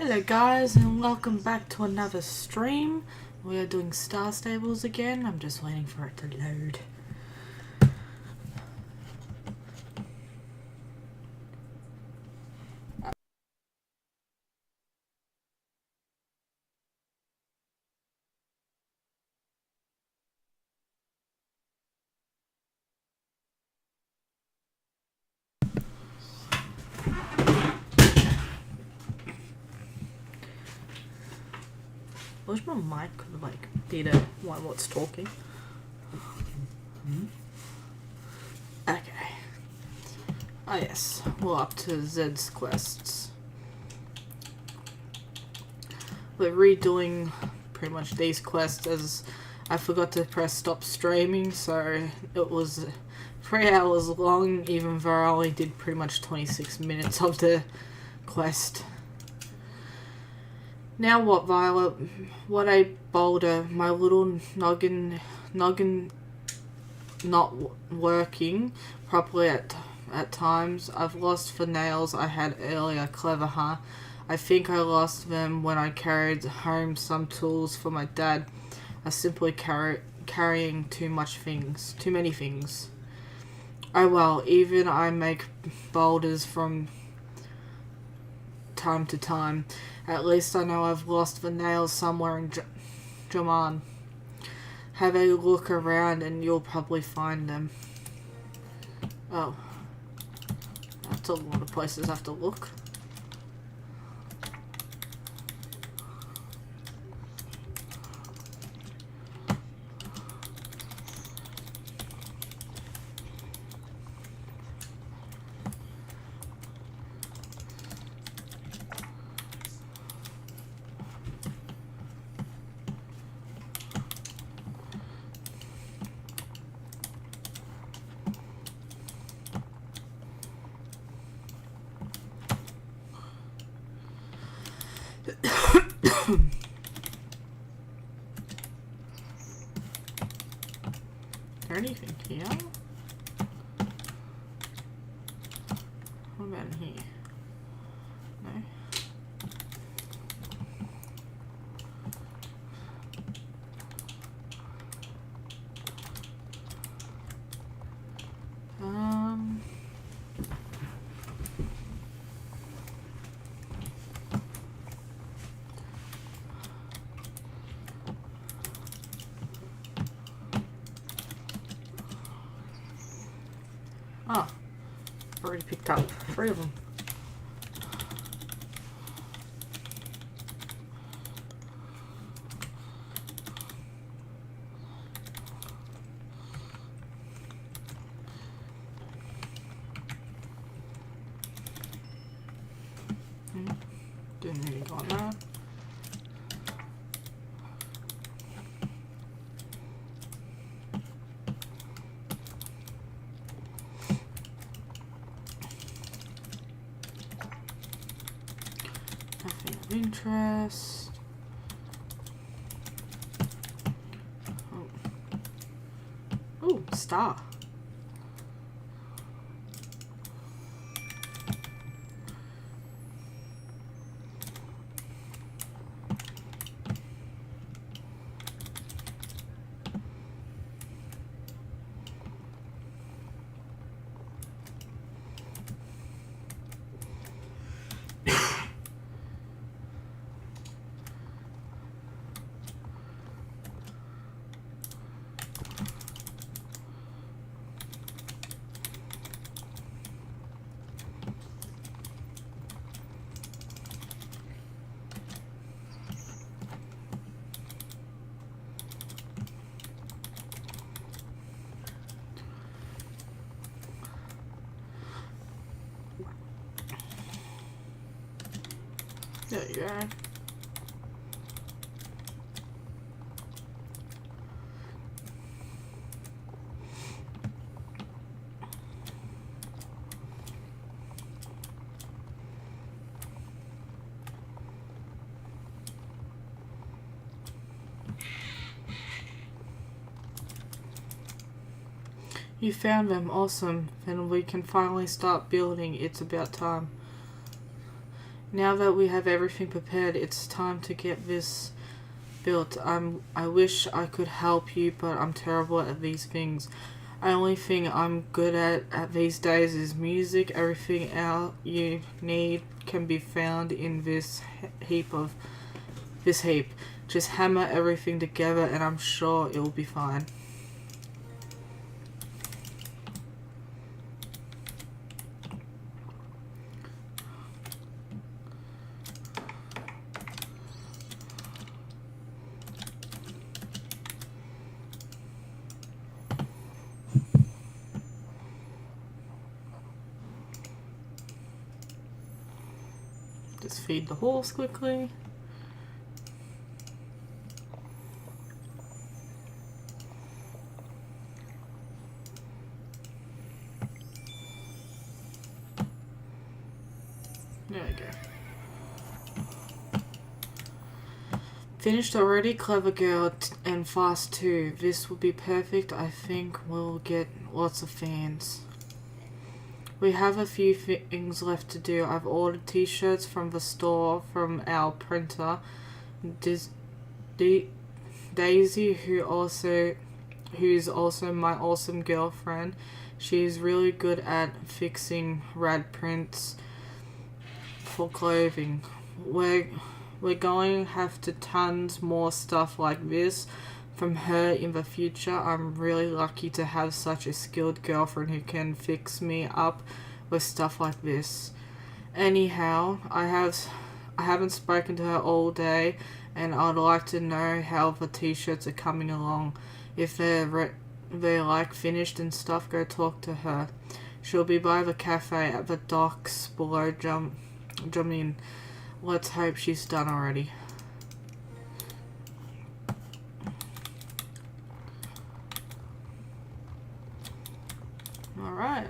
Hello guys, and welcome back to another stream. We are doing Star Stables again. I'm just waiting for it to load. Wish my mic could be the one what's talking. Okay. Oh yes, we're up to Zed's quests. We're redoing pretty much these quests as I forgot to press stop streaming, so it was 3 hours long, even though I only did pretty much 26 minutes of the quest. Now what, Violet? What a boulder. My little noggin not working properly at times. I've lost the nails I had earlier. Clever, huh? I think I lost them when I carried home some tools for my dad. I simply carrying too many things. Oh well, even I make boulders from time to time. At least I know I've lost the nails somewhere in Jaman. Have a look around and you'll probably find them. Oh. That's a lot of places I have to look. Is there anything here? What about in here? No? Oh, I've already picked up 3 of them. Didn't really go on that. Nothing of interest. Oh, star. There you go. You found them, awesome. Then we can finally start building. It's about time. Now that we have everything prepared, it's time to get this built. I wish I could help you, but I'm terrible at these things. The only thing I'm good at these days is music. Everything else you need can be found in this heap. Just hammer everything together and I'm sure it'll be fine. Just feed the horse quickly. There we go. Finished already? Clever girl, and fast too. This will be perfect. I think we'll get lots of fans. We have a few things left to do. I've ordered t-shirts from the store from our printer. Daisy, who's also my awesome girlfriend. She's really good at fixing rad prints for clothing. We're going to have to tons more stuff like this from her in the future. I'm really lucky to have such a skilled girlfriend who can fix me up with stuff like this. Anyhow, I haven't spoken to her all day, and I'd like to know how the t-shirts are coming along. If they're like finished and stuff, go talk to her. She'll be by the cafe at the docks below. Jump in. Let's hope she's done already. Alright,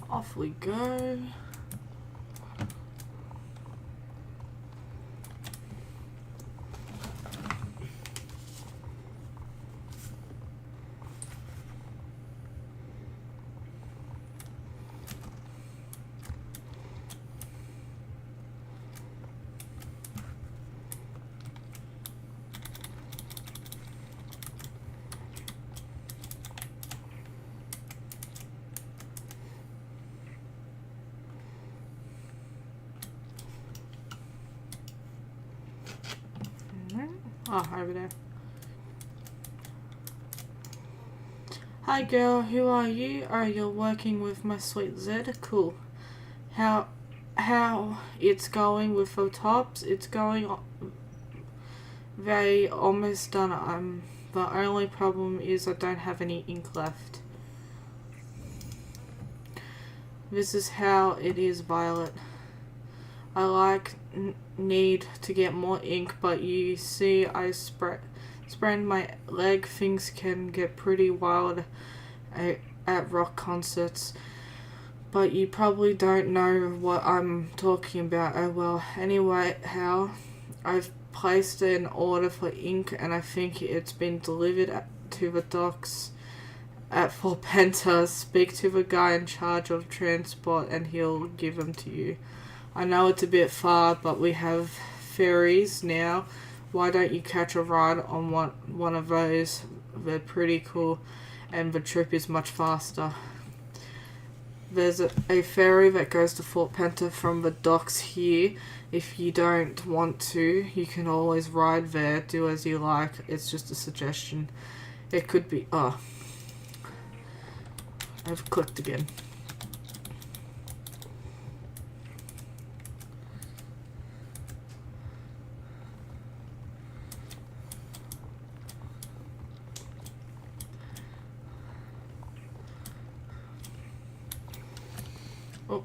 off we go. Oh, over there. Hi girl, who are you? Oh, you're working with my sweet Zed? Cool. How it's going with the tops? It's going very almost done. The only problem is I don't have any ink left. This is how it is, Violet. I need to get more ink, but you see I sprained my leg. Things can get pretty wild at rock concerts, but you probably don't know what I'm talking about. Oh well. Anyway, I've placed an order for ink and I think it's been delivered to the docks at Fort Penta. Speak to the guy in charge of transport and he'll give them to you. I know it's a bit far, but we have ferries now. Why don't you catch a ride on one of those? They're pretty cool and the trip is much faster. There's a ferry that goes to Fort Penta from the docks here. If you don't want to, you can always ride there. Do as you like. It's just a suggestion. It could be... Oh. I've clicked again. Oh.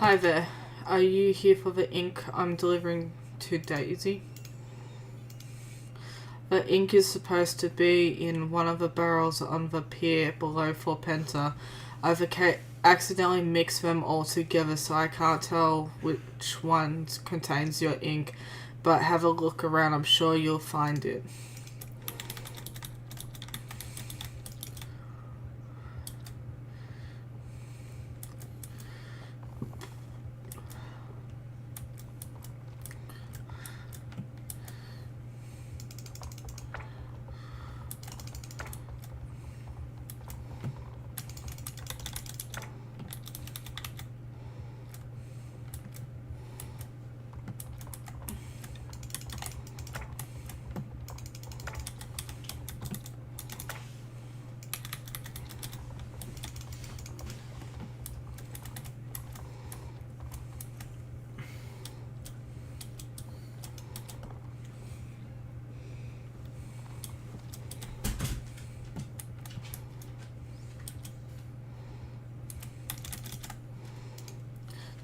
Hi there. Are you here for the ink I'm delivering to Daisy? The ink is supposed to be in one of the barrels on the pier below Fort Penta. I've accidentally mixed them all together, so I can't tell which one contains your ink, but have a look around. I'm sure you'll find it.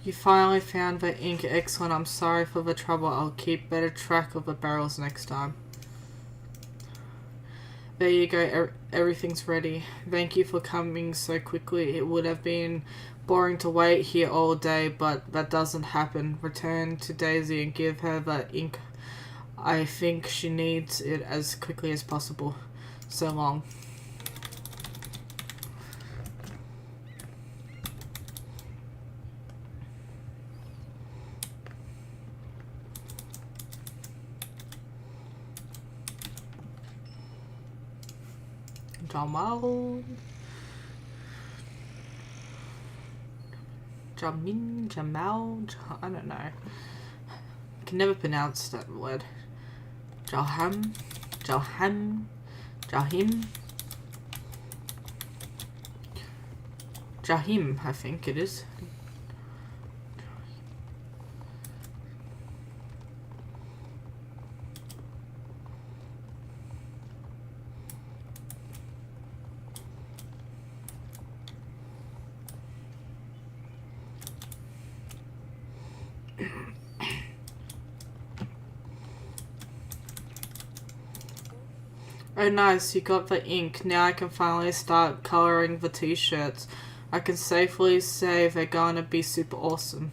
You finally found the ink. Excellent. I'm sorry for the trouble. I'll keep better track of the barrels next time. There you go. Everything's ready. Thank you for coming so quickly. It would have been boring to wait here all day, but that doesn't happen. Return to Daisy and give her the ink. I think she needs it as quickly as possible. So long. Jamal, I don't know. I can never pronounce that word. Jalaheim, Jalaheim, I think it is. Oh nice, you got the ink. Now I can finally start coloring the t-shirts. I can safely say they're gonna be super awesome.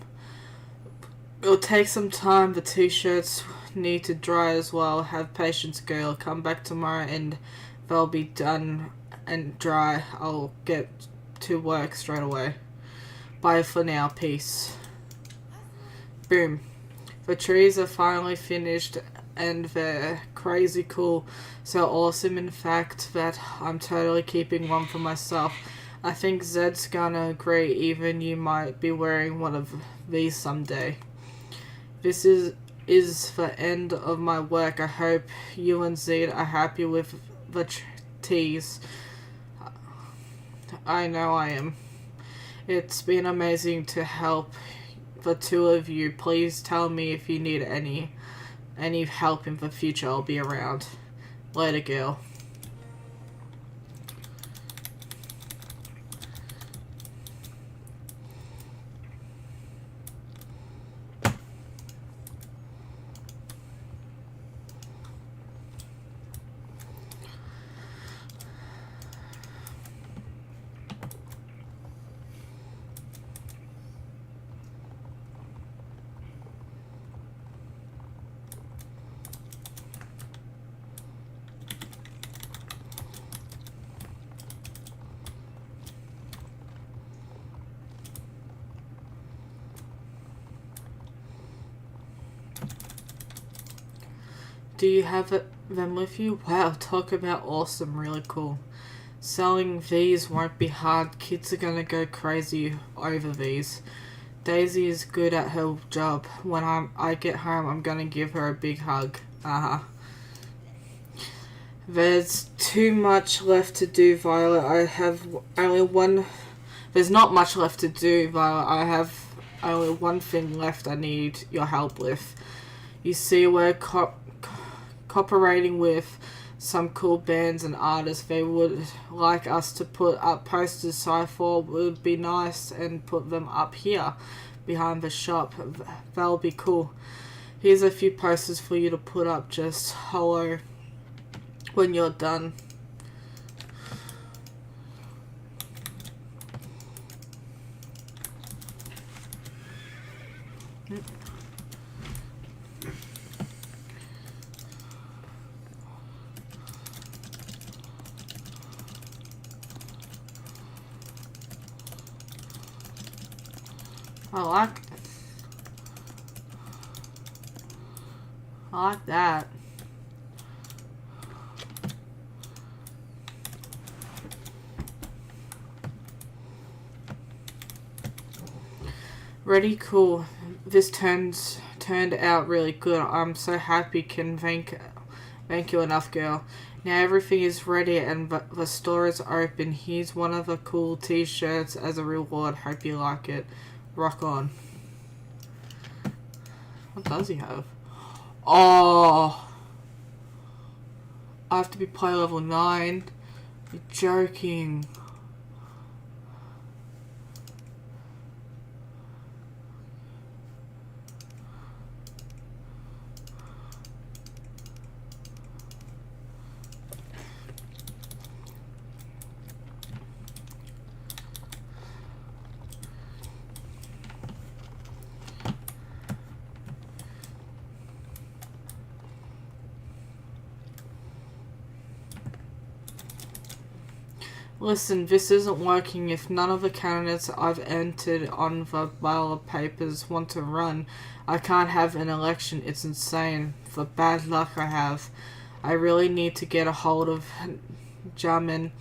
It'll take some time. The t-shirts need to dry as well. Have patience, girl. Come back tomorrow and they'll be done and dry. I'll get to work straight away. Bye for now. Peace. Boom. The trees are finally finished and they're crazy cool. So awesome, in fact, that I'm totally keeping one for myself. I think Zed's gonna agree. Even you might be wearing one of these someday. This is the end of my work. I hope you and Zed are happy with the teas. I know I am. It's been amazing to help the two of you. Please tell me if you need any help in the future. I'll be around. Later, girl. Do you have them with you? Wow, talk about awesome, really cool. Selling these won't be hard. Kids are gonna go crazy over these. Daisy is good at her job. When I get home, I'm gonna give her a big hug. There's too much left to do, Violet. I have only one... There's not much left to do, Violet. I have only one thing left I need your help with. You see, we're cooperating with some cool bands and artists. They would like us to put up posters, so I thought it would be nice and put them up here. behind the shop. That'll be cool. Here's a few posters for you to put up. Just hello when you're done. I like that. Ready? Cool. This turned out really good. I'm so happy. Can thank you enough, girl. Now everything is ready and the store is open. Here's one of the cool t-shirts as a reward. Hope you like it. Rock on. What does he have? Oh, I have to be play level 9. You're joking. Listen, this isn't working. If none of the candidates I've entered on the ballot papers want to run, I can't have an election. It's insane. The bad luck I have. I really need to get a hold of Jamin.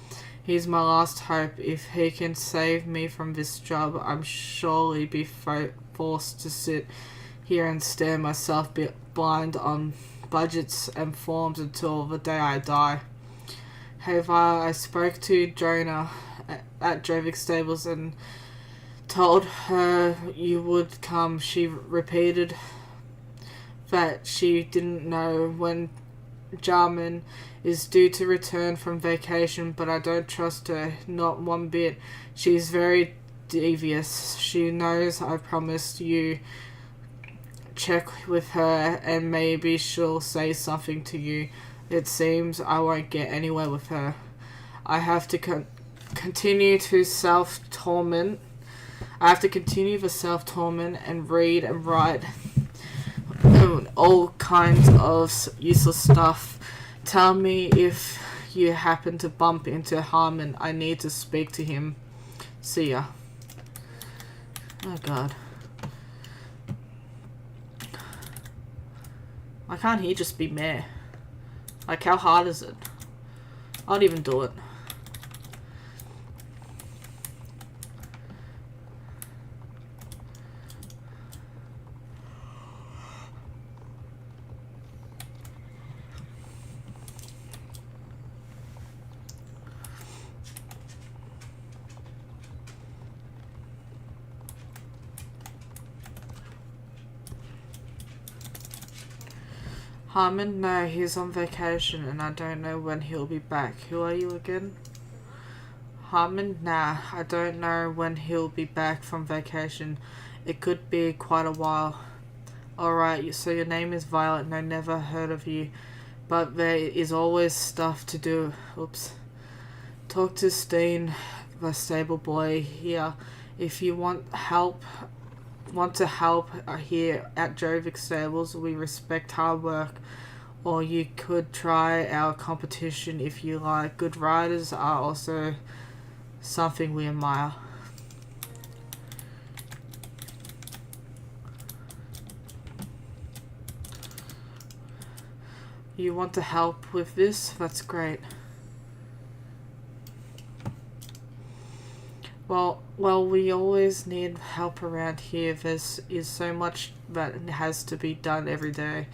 He's my last hope. If he can save me from this job, I'm surely be forced to sit here and stare myself blind on budgets and forms until the day I die. Hey, I spoke to Jonah at Jovic Stables and told her you would come. She repeated that she didn't know when Jarman is due to return from vacation, but I don't trust her, not one bit. She's very devious. She knows I promised you check with her and maybe she'll say something to you. It seems I won't get anywhere with her. I have to continue to self-torment. I have to continue the self-torment and read and write all kinds of useless stuff. Tell me if you happen to bump into Harmon. I need to speak to him. See ya. Oh God. Why can't he just be mayor? Like, how hard is it? I'd even do it. Harmon? No, he's on vacation and I don't know when he'll be back. Who are you again? Harmon? Nah, I don't know when he'll be back from vacation. It could be quite a while. Alright, so your name is Violet and I never heard of you. But there is always stuff to do. Oops. Talk to Steen, the stable boy here. If you want to help here at Jovic Stables, we respect hard work. Or you could try our competition if you like. Good riders are also something we admire. You want to help with this? That's great. Well, we always need help around here. There is so much that has to be done every day.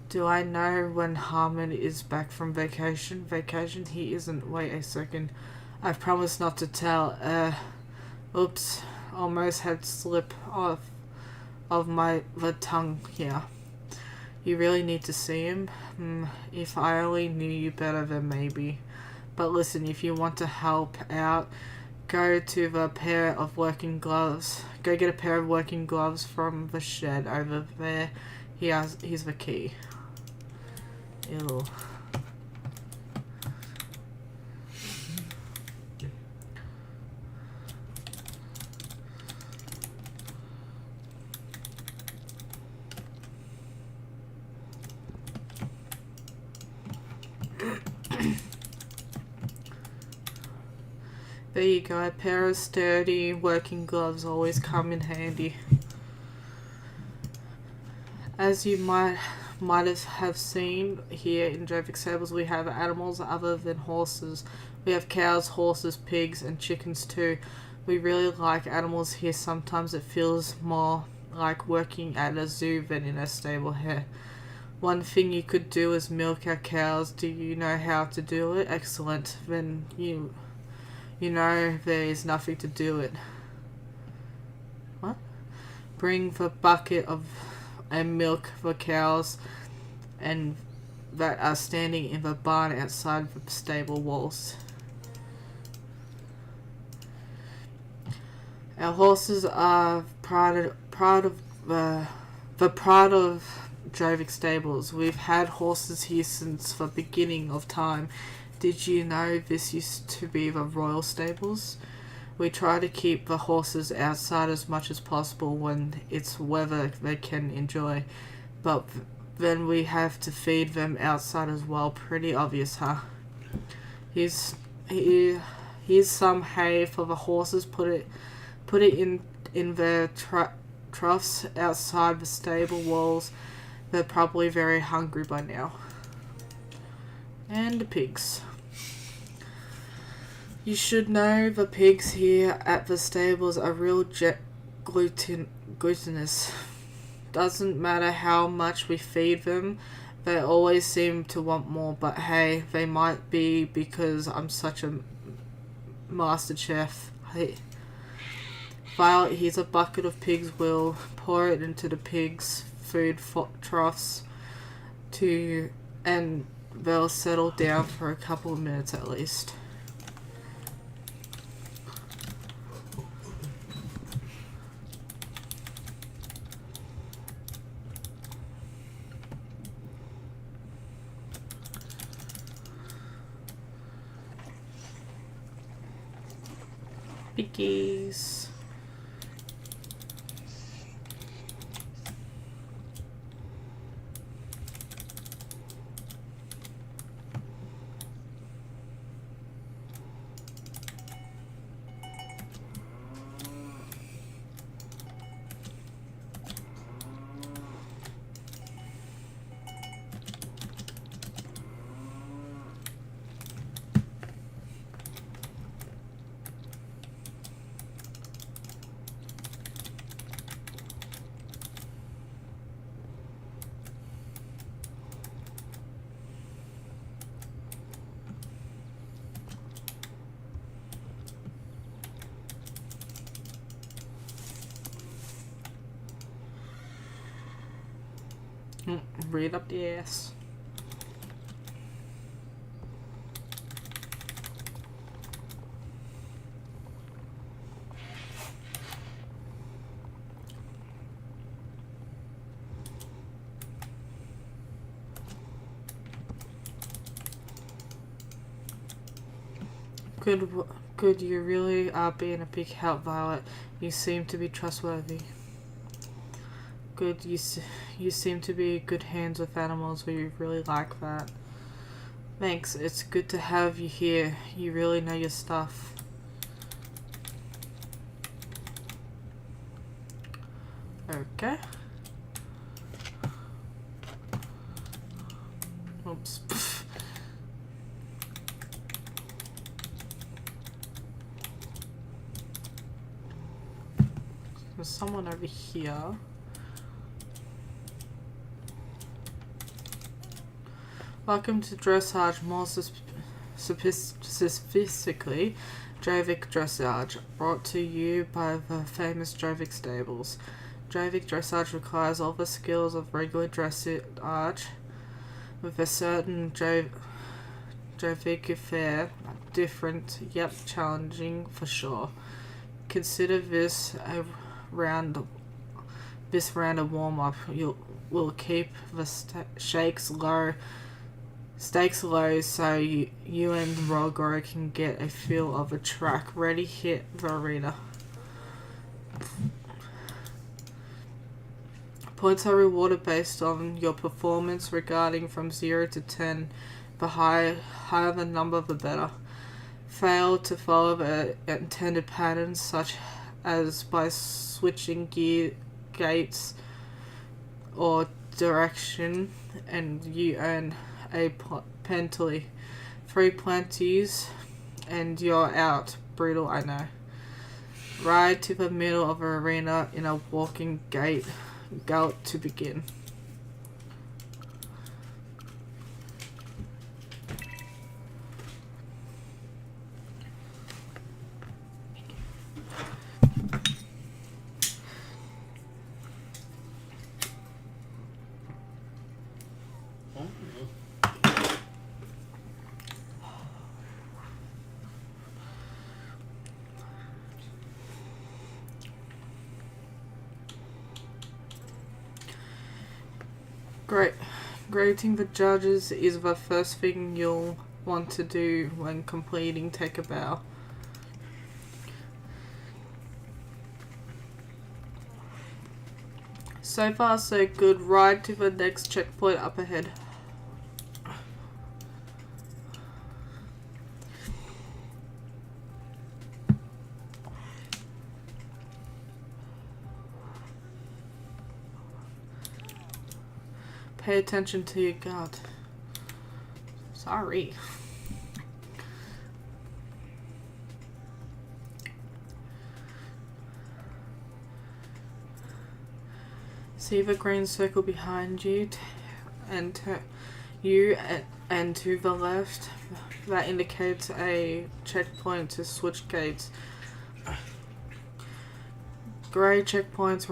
Do I know when Harmon is back from vacation? Vacation? He isn't. Wait a second. I've promised not to tell. Oops. Almost had slip off of the tongue here. You really need to see him? If I only knew you better, then maybe. But listen, if you want to help out, go to the pair of working gloves. Go get a pair of working gloves from the shed over there. Here's the key. Ew. There you go, a pair of sturdy working gloves always come in handy. As you might have seen here in Jovic Stables, we have animals other than horses. We have cows, horses, pigs, and chickens too. We really like animals here. Sometimes it feels more like working at a zoo than in a stable here. One thing you could do is milk our cows. Do you know how to do it? Excellent. Then you know there is nothing to do it. What? Bring the bucket and milk the cows and that are standing in the barn outside the stable walls. Our horses are proud of Jovic Stables. We've had horses here since the beginning of time. Did you know this used to be the royal stables? We try to keep the horses outside as much as possible when it's weather they can enjoy, but then we have to feed them outside as well. Pretty obvious, huh? Here's some hay for the horses. Put it in their troughs outside the stable walls. They're probably very hungry by now. And the pigs. You should know the pigs here at the stables are real glutinous. Doesn't matter how much we feed them, they always seem to want more. But hey, they might be because I'm such a master chef. Hey, Violet, here's a bucket of pig's will. Pour it into the pigs' food troughs and they'll settle down for a couple of minutes at least. Piggies. Read up the ass. Good, you really are being a big help, Violet. You seem to be trustworthy. Good, you seem to be good hands with animals. We really like that. Thanks, it's good to have you here. You really know your stuff. Okay. Oops. There's someone over here. Welcome to Dressage, more sophistically Jovic Dressage, brought to you by the famous Jovic Stables. Jovic Dressage requires all the skills of regular dressage with a certain Jovic affair. different, yep, challenging for sure. Consider this a round of warm-up. You will keep the stakes low so you and Rogro can get a feel of a track. Ready, hit the arena. Points are rewarded based on your performance regarding from 0 to 10. The higher the number, the better. Fail to follow the intended patterns, such as by switching gates or direction, and you earn a penalty. 3 penalties and you're out. Brutal, I know. Ride to the middle of the arena in a walking gait to begin. Grading the judges is the first thing you'll want to do when completing Take a Bow. So far so good. Ride to the next checkpoint up ahead. Pay attention to your guard. Sorry. See the green circle behind you and to the left. That indicates a checkpoint to switch gates. Grey checkpoints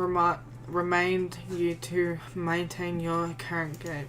remind you to maintain your current gate.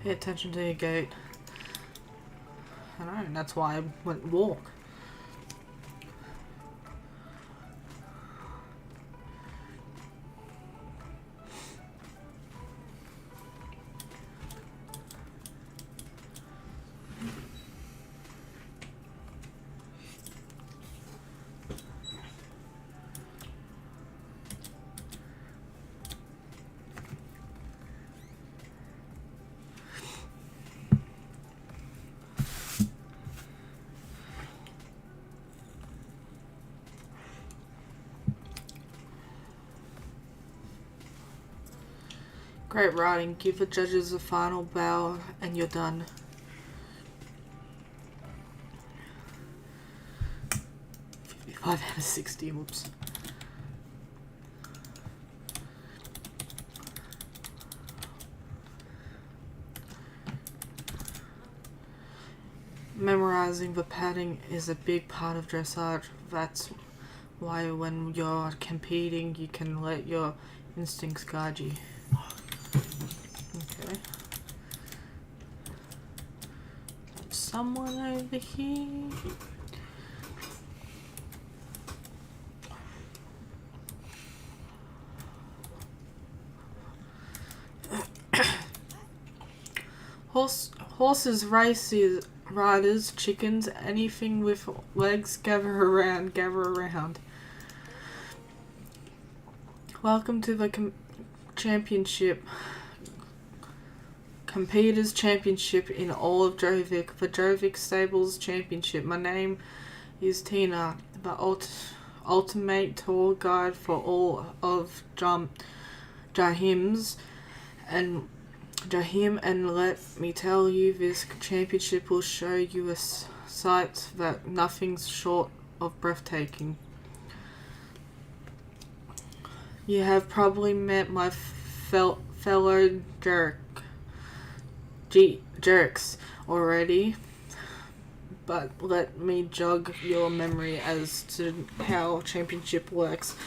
Pay attention to your gate. I know, and that's why I went walk. Great riding. Give the judges a final bow and you're done. Out of 60, whoops. Memorizing the padding is a big part of dressage. That's why when you're competing, you can let your instincts guide you. Okay. Someone over here. Horses, races, riders, chickens, anything with legs, gather around, gather around. Welcome to the championship. Competitors Championship in all of Jovik. The Jovik Stables Championship. My name is Tina, the ultimate tour guide for all of Jalaheim's and Jalaheim, and let me tell you, this championship will show you a sight that nothing's short of breathtaking. You have probably met my fellow jerks already, but let me jog your memory as to how championship works.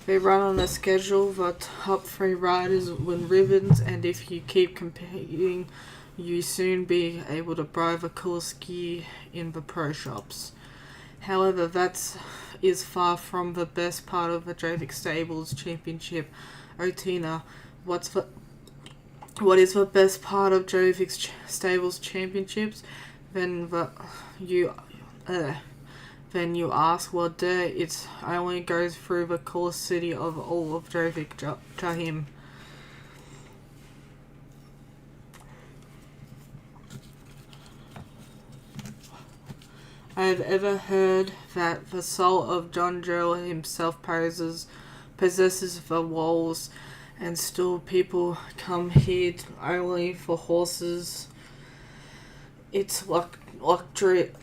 They run on a schedule. The top 3 riders win ribbons, and if you keep competing, you soon be able to buy the coolest gear in the pro shops. However, that is far from the best part of the Jovik Stables Championship. Oh, Tina, what is the best part of Jovik Stables Championships? Then you ask, well, it only goes through the coolest city of all of Jovik, Jalaheim. I have ever heard that the soul of John Joel himself possesses the walls, and still people come here only for horses. It's luxurious.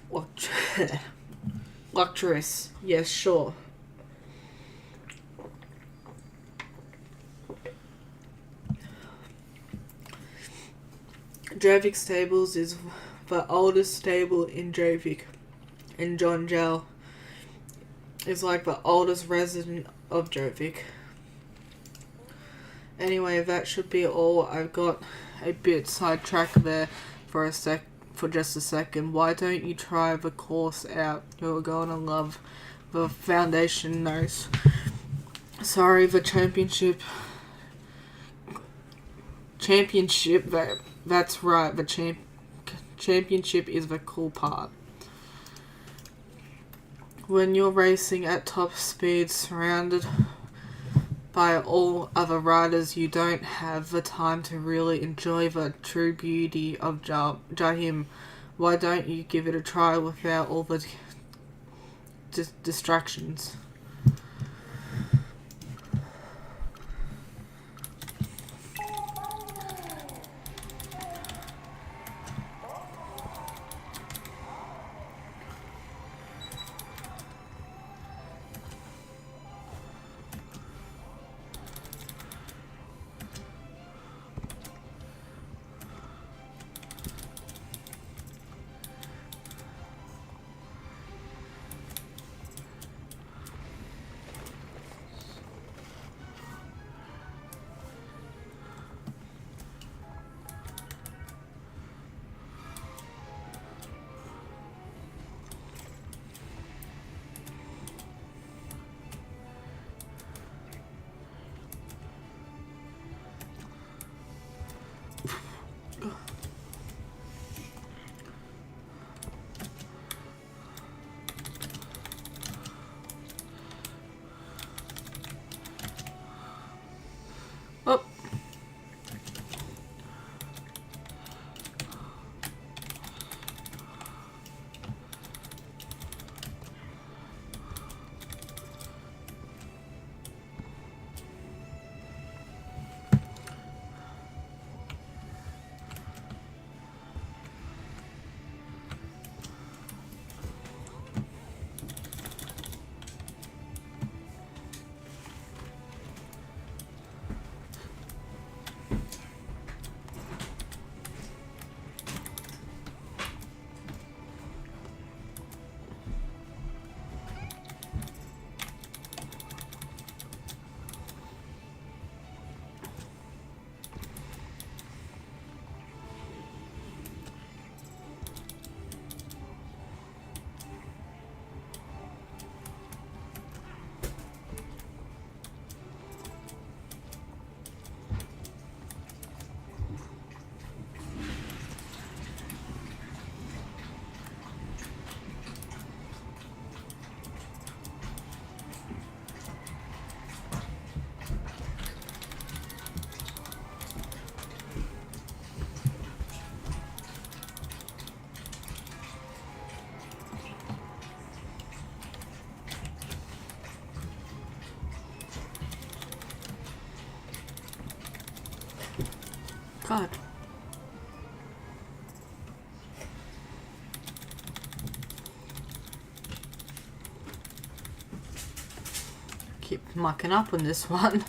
Yes, sure. Jovik Stables is the oldest stable in Jovik, and John Jell is like the oldest resident of Jovik. Anyway, that should be all. I've got a bit sidetracked there for just a second. Why don't you try the course out? You're going to love the foundation notes. Sorry, the championship. That's right. The championship is the cool part. When you're racing at top speed, surrounded by all other riders, you don't have the time to really enjoy the true beauty of Jalaheim. Why don't you give it a try without all the distractions? God. Keep mucking up on this one.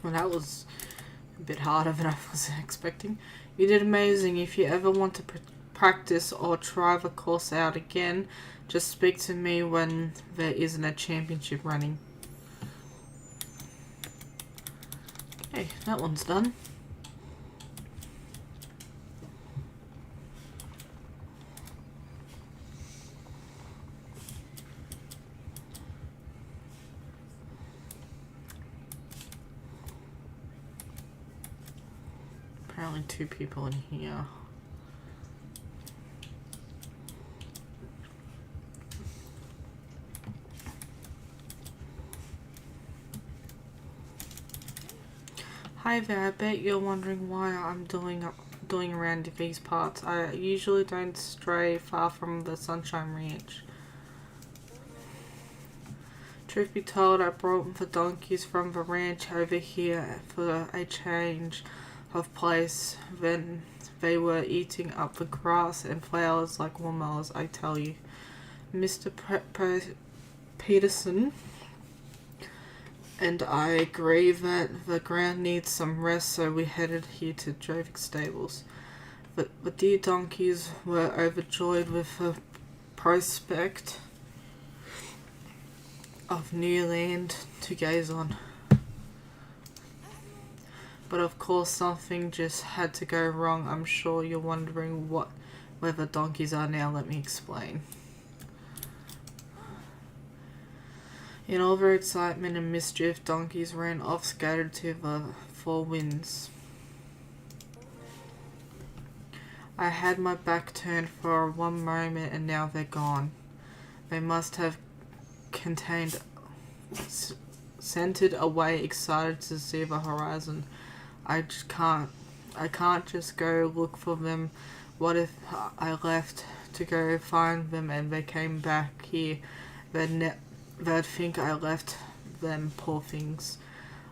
Well, that was a bit harder than I was expecting. You did amazing. If you ever want to practice or try the course out again, just speak to me when there isn't a championship running. Okay, that one's done. Apparently 2 people in here. Hi there, I bet you're wondering why I'm doing around these parts. I usually don't stray far from the Sunshine Ranch. Truth be told, I brought the donkeys from the ranch over here for a change of place. Then they were eating up the grass and flowers like watermelons, I tell you. Mr. Peterson and I agree that the ground needs some rest, so we headed here to Jovic stables. But the dear donkeys were overjoyed with the prospect of new land to gaze on. But of course something just had to go wrong. I'm sure you're wondering where the donkeys are now. Let me explain. In all their excitement and mischief, donkeys ran off scattered to the 4 winds. I had my back turned for one moment and now they're gone. They must have scented away, excited to see the horizon. I can't just go look for them. What if I left to go find them and they came back here? They'd think I left them, poor things.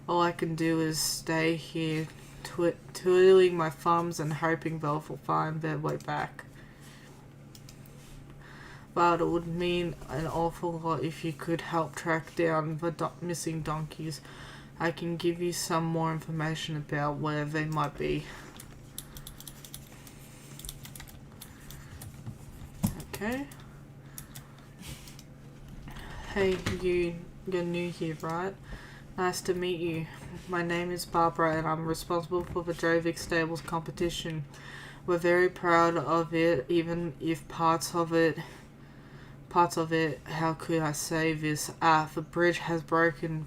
All I can do is stay here, twiddling my thumbs and hoping they'll find their way back. But it would mean an awful lot if you could help track down the missing donkeys. I can give you some more information about where they might be. Okay. Hey, you're new here, right? Nice to meet you. My name is Barbara and I'm responsible for the Jovic Stables competition. We're very proud of it, even if parts of it, how could I say this? The bridge has broken.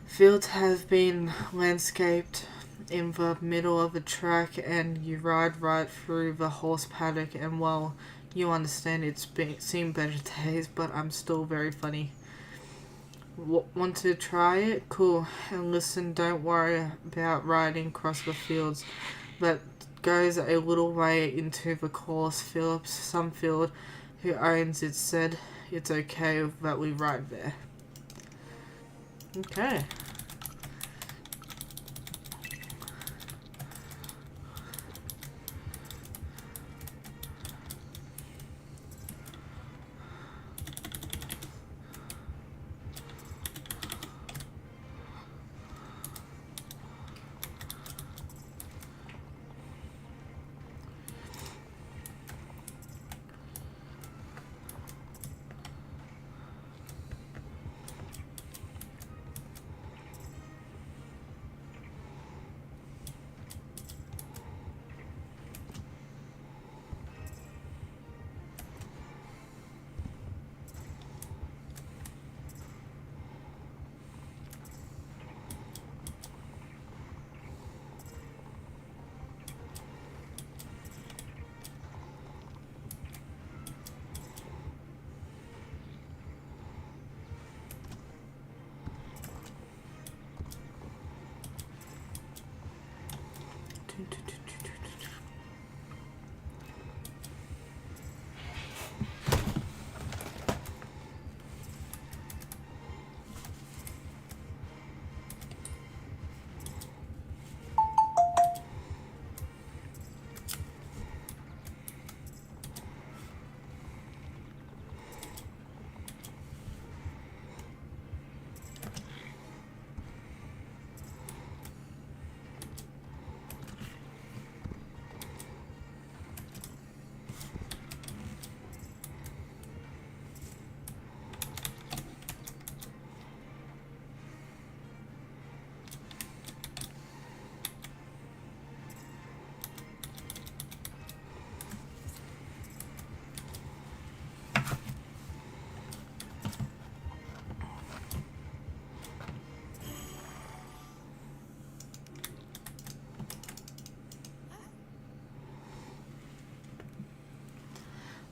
Fields have been landscaped in the middle of the track and you ride right through the horse paddock, and well, you understand it's seen better days, but I'm still very funny. Want to try it? Cool. And listen, don't worry about riding across the fields. That goes a little way into the course. Phillips Sumfield, who owns it, said it's okay that we ride there. Okay.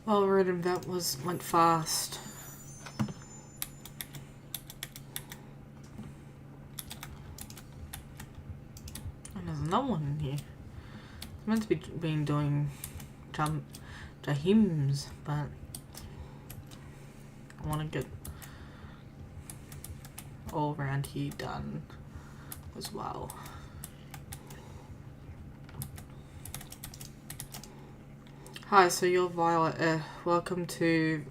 Well, reading that went fast. And there's another one in here. It's meant to be doing jalaheims, but I want to get all around here done as well. Hi, so you're Violet. Welcome to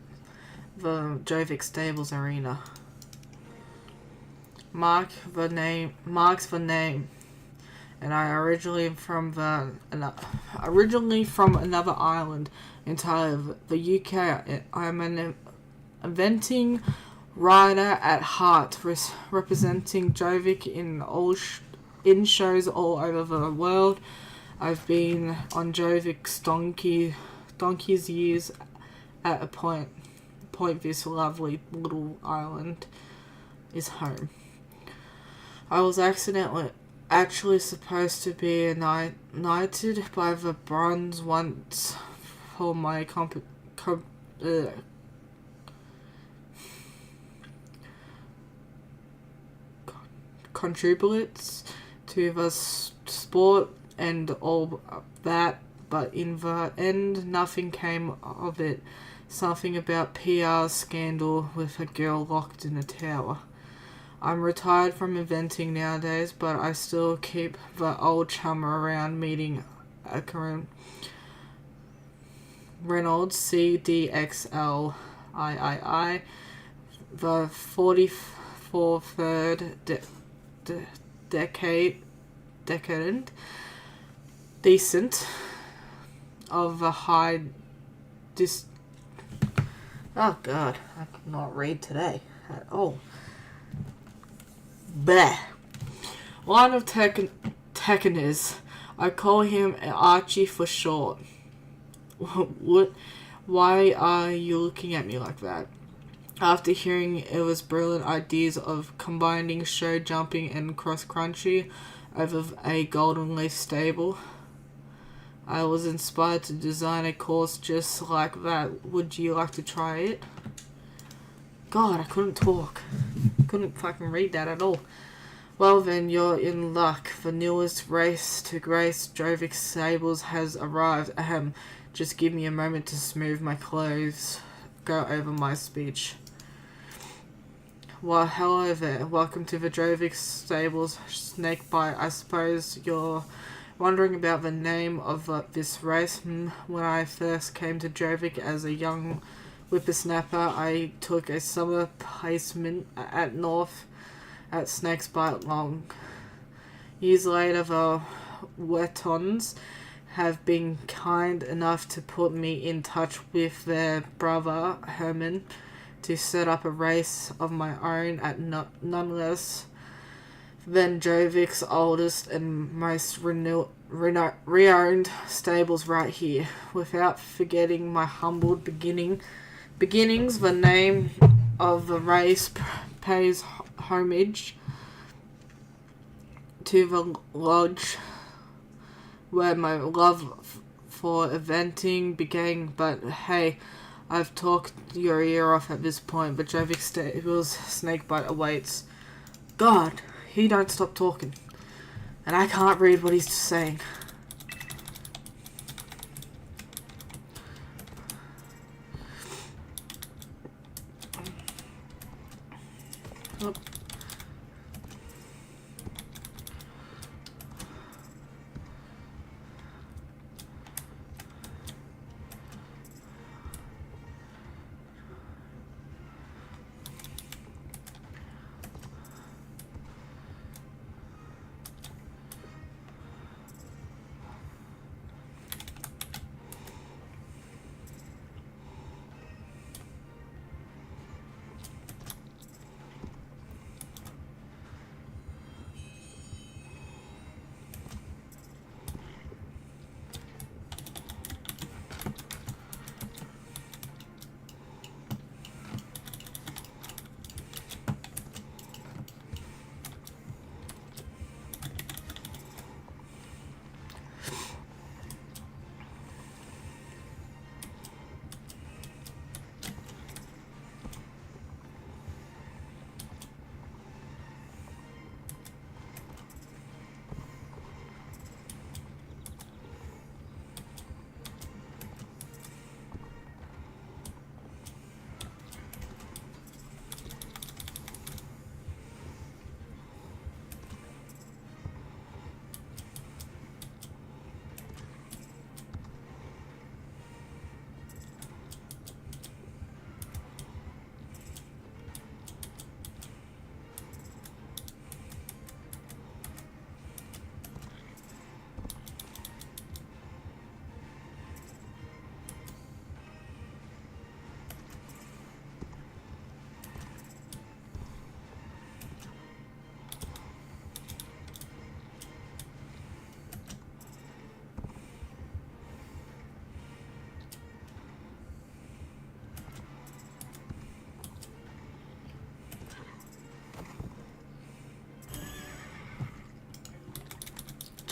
the Jovic Stables Arena. Marks the name, and I originally from another island entirely, the UK. I'm an inventing writer at heart, representing Jovic in shows all over the world. I've been on Jovic's donkey's years at a point this lovely little island is home. I was actually supposed to be knighted by the bronze once for my contributes to the sport and all that, but in the end nothing came of it. Something about PR scandal with a girl locked in a tower. I'm retired from inventing nowadays, but I still keep the old chum around meeting Akron Reynolds, CDXLIII, the 43rd decadent, decent, of a high oh god, I cannot read today at all. Bleh. Line of Tekken is, I call him Archie for short. What? Why are you looking at me like that? After hearing it was brilliant ideas of combining show jumping and cross country over a golden leaf stable, I was inspired to design a course just like that. Would you like to try it? God, I couldn't talk. Couldn't fucking read that at all. Well then, you're in luck. The newest race to grace Jovic Stables has arrived. Ahem. Just give me a moment to smooth my clothes. Go over my speech. Well, hello there. Welcome to the Jovic Stables Snakebite. I suppose you're wondering about the name of this race. When I first came to Jovic as a young whippersnapper, I took a summer placement at North at Snakebite Long. Years later, the Wettons have been kind enough to put me in touch with their brother Herman to set up a race of my own at none less than Jovic's oldest and most renowned stables right here. Without forgetting my humbled beginnings, the name of the race pays homage to the lodge where my love for eventing began. But hey, I've talked your ear off at this point, but Jovic Stables Snakebite awaits. God, he don't stop talking. And I can't read what he's saying. Oh.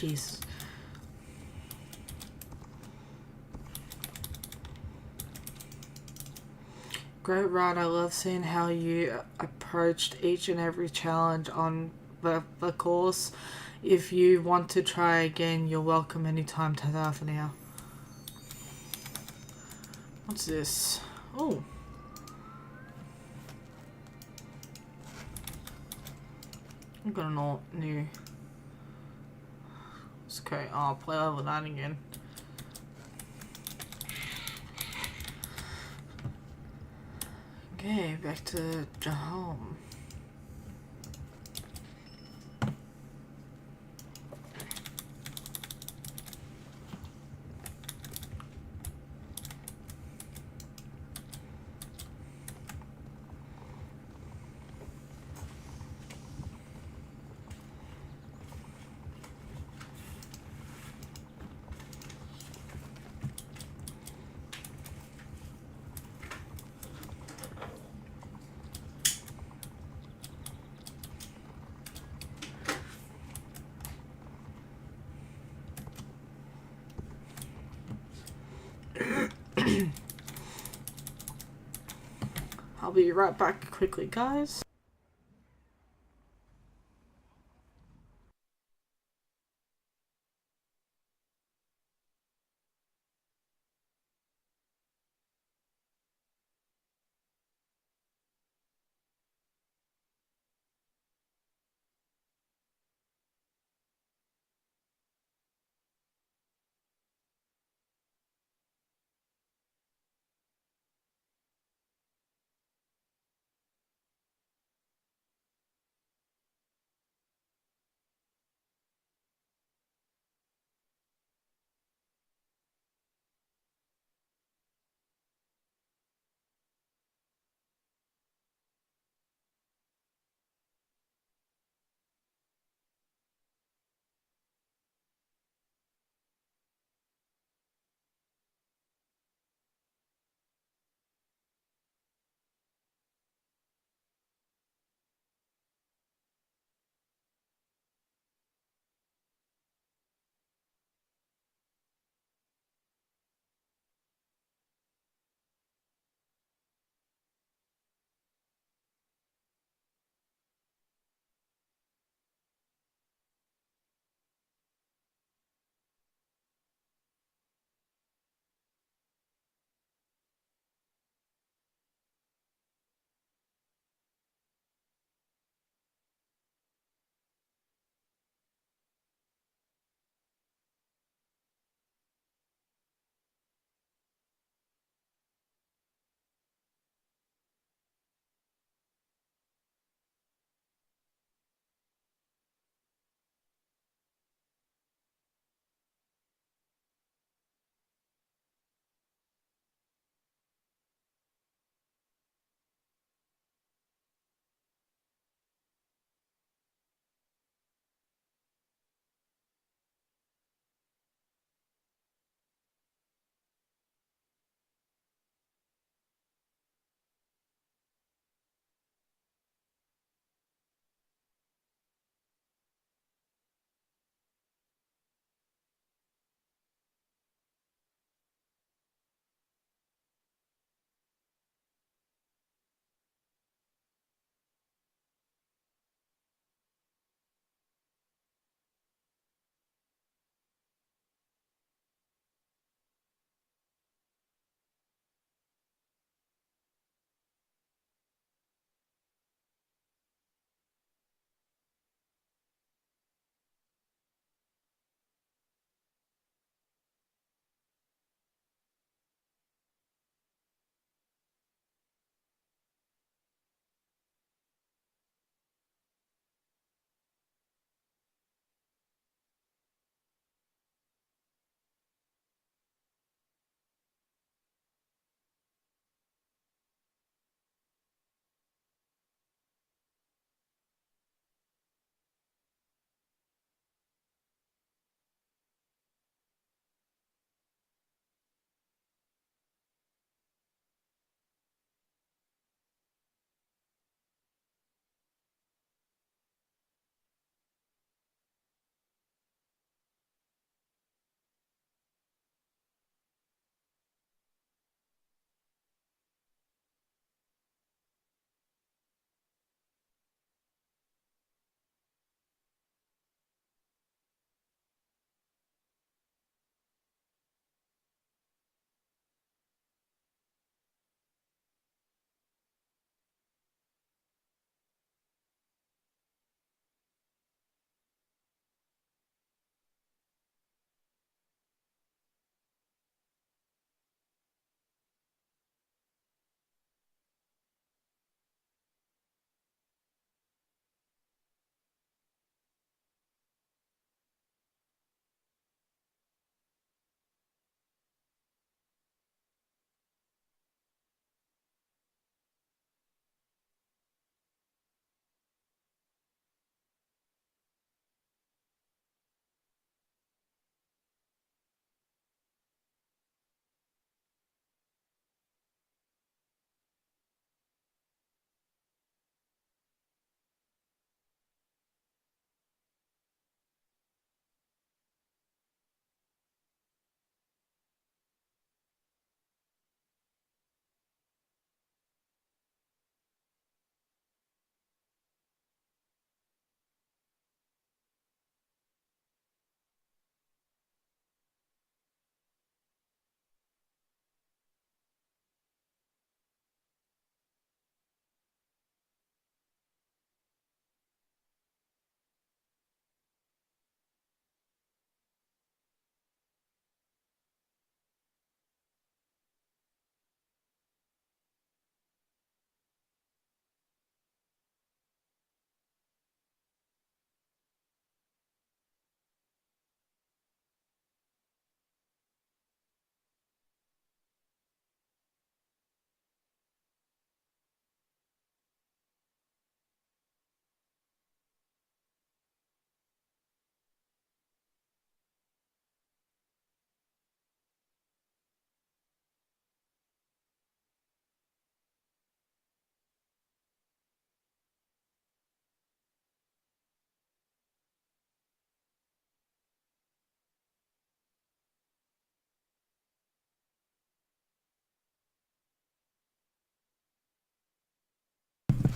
Jeez. Great run. I love seeing how you approached each and every challenge on the course. If you want to try again, you're welcome anytime to Tathania. What's this? Oh. I've got an new. It's okay. I'll play level 9 again. Okay, back to Jalaheim. I'll be right back quickly, guys.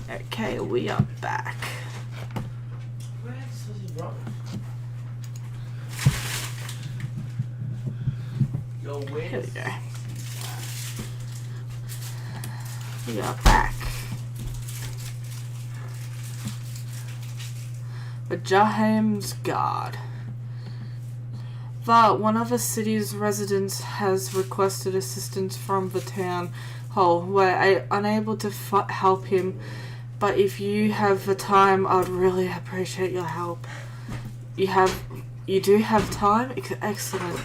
Okay, we are back. Where was he wrong? Yo, where Here we go. We are back. The Jalaheims guard. But one of the city's residents has requested assistance from the town hall. We're unable to help him, but if you have the time, I'd really appreciate your help. You do have time? Excellent.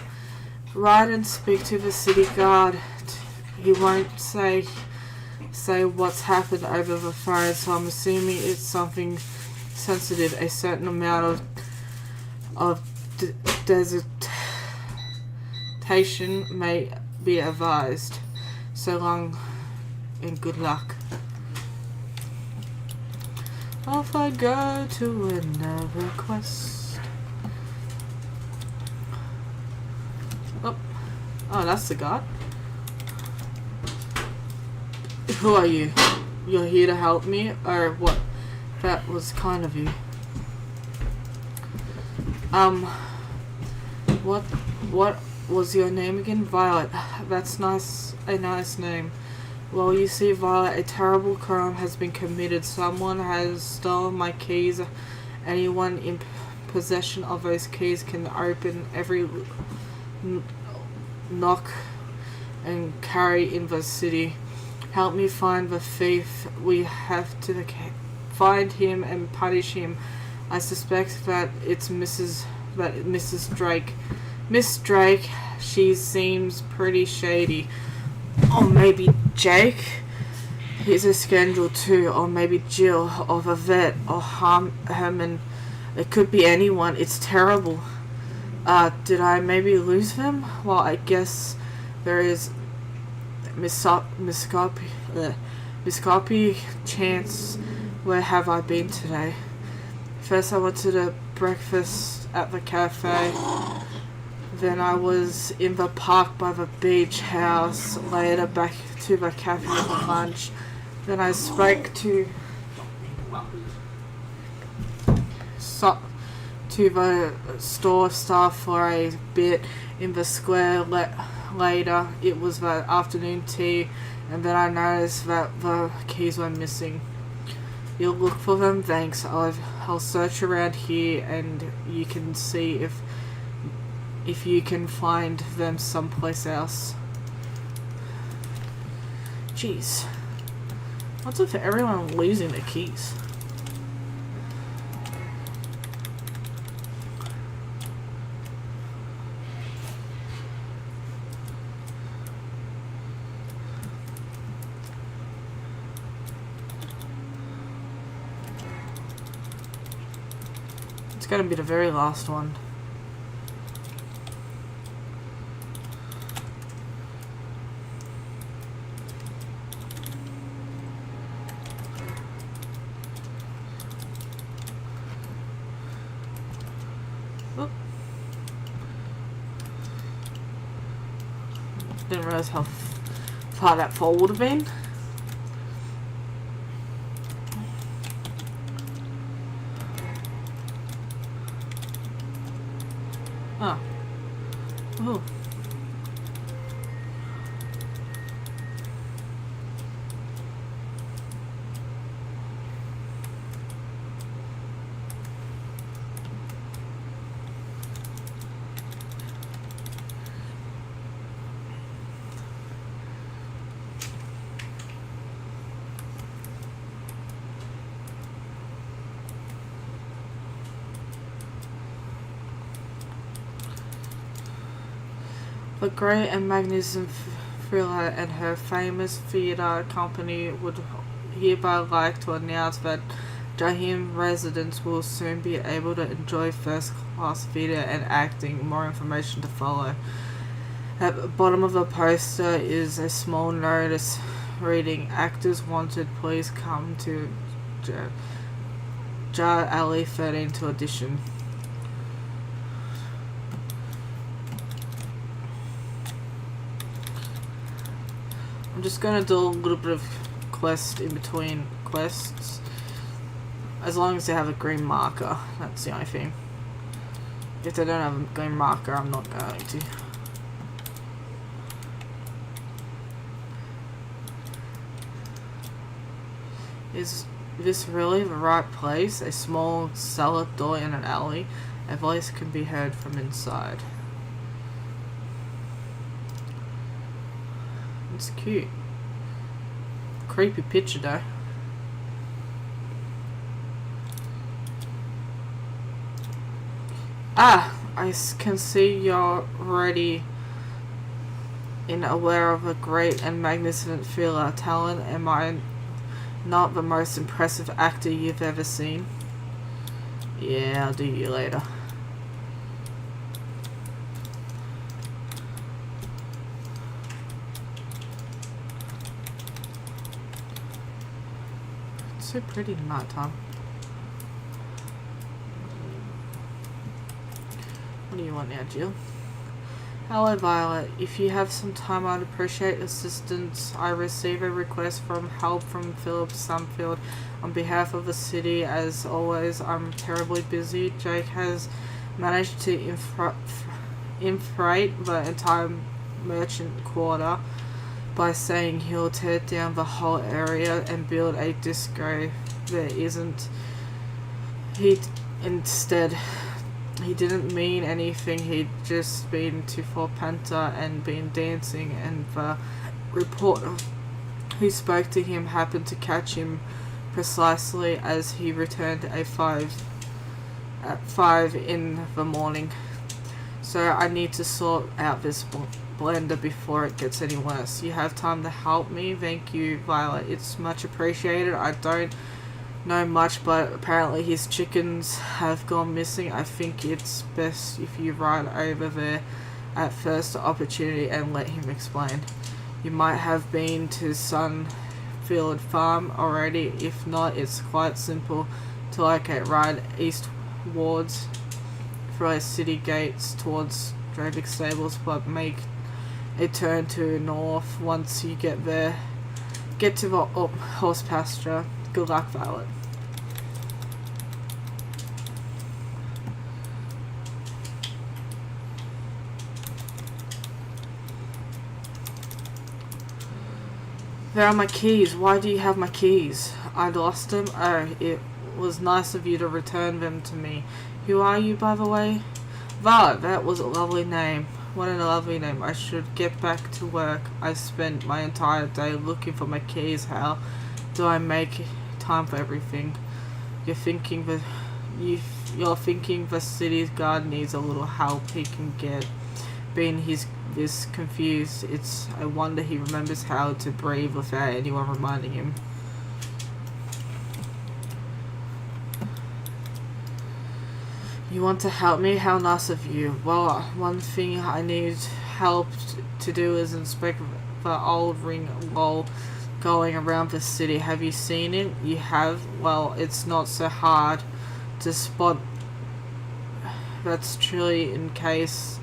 Ride and speak to the city guard. He won't say what's happened over the phone, so I'm assuming it's something sensitive. A certain amount of desertion may be advised. So long and good luck. Off I go to another quest. Oh, that's the guard. Who are you? You're here to help me, or what? That was kind of you. What was your name again? Violet. That's nice. A nice name. Well, you see, Violet, a terrible crime has been committed. Someone has stolen my keys. Anyone in possession of those keys can open every knock and carry in the city. Help me find the thief. We have to find him and punish him. I suspect that it's Mrs. Drake. Miss Drake, she seems pretty shady. Or maybe Jake. He's a scoundrel too. Or maybe Jill, or the vet, or Herman. It could be anyone. It's terrible. Did I maybe lose them? Well, I guess there is Miscopy chance. Where have I been today? First I went to the breakfast at the cafe. Then I was in the park by the beach house. Later back to the cafe for lunch. Then I spoke to the store staff for a bit in the square. Later, it was the afternoon tea, and then I noticed that the keys were missing. You'll look for them? Thanks. I'll search around here, and you can see if you can find them someplace else. Jeez. What's with everyone losing their keys? It's gonna be the very last one. Oh. Didn't realize how far that fall would have been. Oh. Oh. The great and magnificent thriller and her famous theatre company would hereby like to announce that Jalaheim residents will soon be able to enjoy first-class theatre and acting. More information to follow. At the bottom of the poster is a small notice reading, "Actors wanted, please come to Jar Alley 13 to audition." I'm just gonna do a little bit of quest in between quests. As long as they have a green marker, that's the only thing. If they don't have a green marker, I'm not going to. Is this really the right place? A small cellar door in an alley. A voice can be heard from inside. It's cute. Creepy picture though. Ah! Can see you're already aware of a great and magnificent filler talent. Am I not the most impressive actor you've ever seen? Yeah, I'll do you later. It's so pretty at night time. What do you want now, Jill? Hello, Violet. If you have some time, I'd appreciate assistance. I receive a request from help from Philip Sumfield on behalf of the city. As always, I'm terribly busy. Jake has managed to infiltrate the entire merchant quarter by saying he'll tear down the whole area and build a disco. There isn't. He didn't mean anything. He'd just been to Fort Penta and been dancing, and the reporter who spoke to him happened to catch him precisely as he returned at 5 in the morning. So I need to sort out this blender before it gets any worse. You have time to help me? Thank you, Violet. It's much appreciated. I don't know much, but apparently his chickens have gone missing. I think it's best if you ride over there at first opportunity and let him explain. You might have been to Sunfield Farm already. If not, it's quite simple to locate. Ride eastwards through city gates towards Dravik Stables, but make a turn to north once you get there. Get to the horse pasture. Good luck, Violet. There are my keys. Why do you have my keys? I'd lost them. Oh, it was nice of you to return them to me. Who are you, by the way? Violet, that was a lovely name. What a lovely name. I should get back to work. I spent my entire day looking for my keys. How do I make time for everything? You're thinking the city's guard needs a little help he can get. Being this confused, it's a wonder he remembers how to breathe without anyone reminding him. You want to help me? How nice of you. Well, one thing I need help to do is inspect the old ring wall going around the city. Have you seen it? You have? Well, it's not so hard to spot. That's truly in case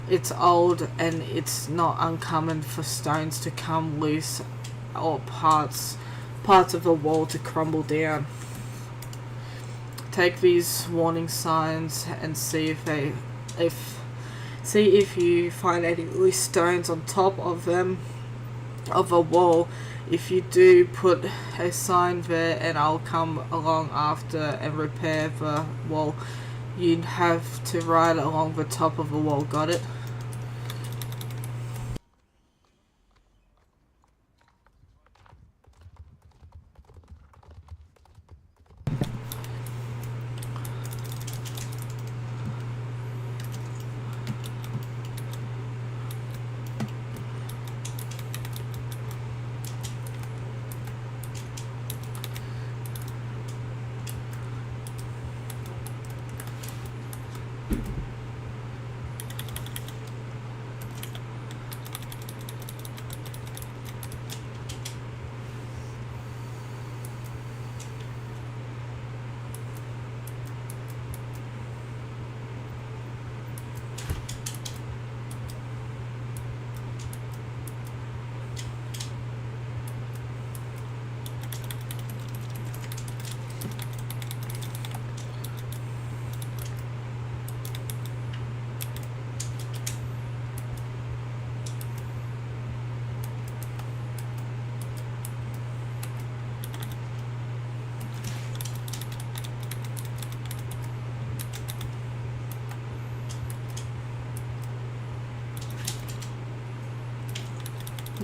it's old, and it's not uncommon for stones to come loose or parts of the wall to crumble down. Take these warning signs and see if you find any loose stones on top of them of a wall. If you do, put a sign there and I'll come along after and repair the wall. You'd have to ride along the top of the wall. Got it?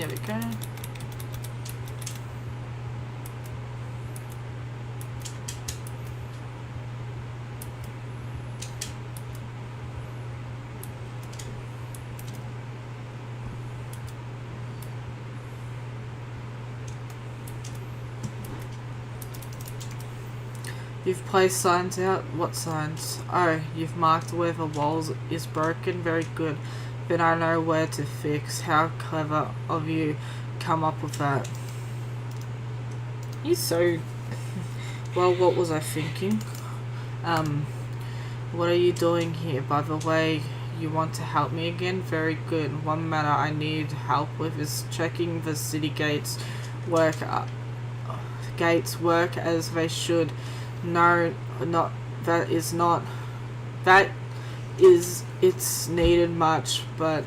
There we go. You've placed signs out. What signs? Oh, you've marked where the walls is broken. Very good. Then I know where to fix. How clever of you come up with that. He's so... Well, what was I thinking? What are you doing here? By the way, you want to help me again? Very good. One matter I need help with is checking the city gates work as they should. No, not that is not. That is it's needed much, but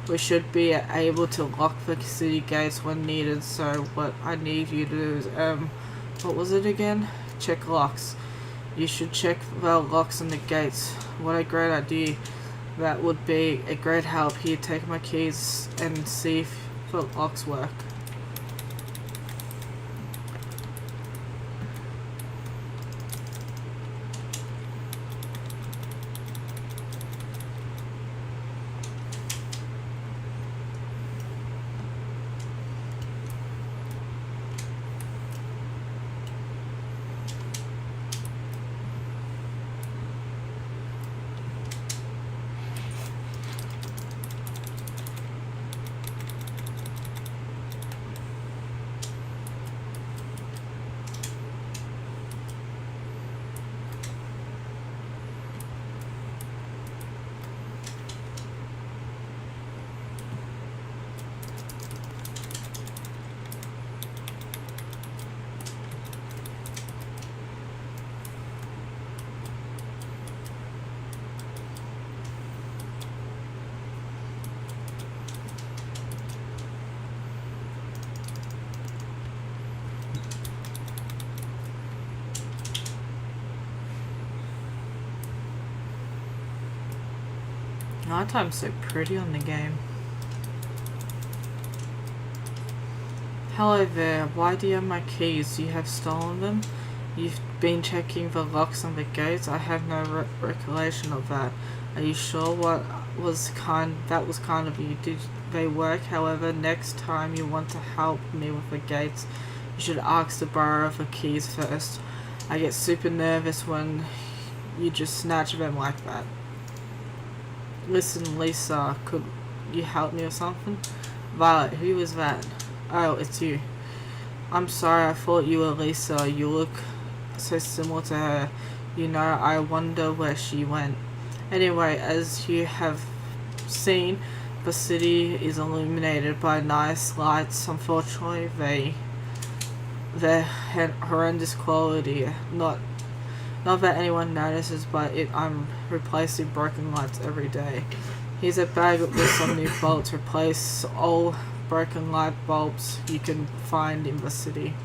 we should be able to lock the city gates when needed. So what I need you to do is what was it again? Check locks. You should check the locks on the gates. What a great idea. That would be a great help. Here, take my keys and see if the locks work. Nighttime's so pretty on the game. Hello there, why do you have my keys? You have stolen them? You've been checking the locks on the gates? I have no recollection of that. Are you sure that was kind of you? Did they work? However, next time you want to help me with the gates, you should ask to borrow the keys first. I get super nervous when you just snatch them like that. Listen, Lisa, could you help me or something? Violet, who was that? Oh, it's you. I'm sorry, I thought you were Lisa. You look so similar to her. You know, I wonder where she went. Anyway, as you have seen, the city is illuminated by nice lights. Unfortunately, they're horrendous quality. Not that anyone notices, but I'm replacing broken lights every day. Here's a bag with some new bolts. Replace all broken light bulbs you can find in the city.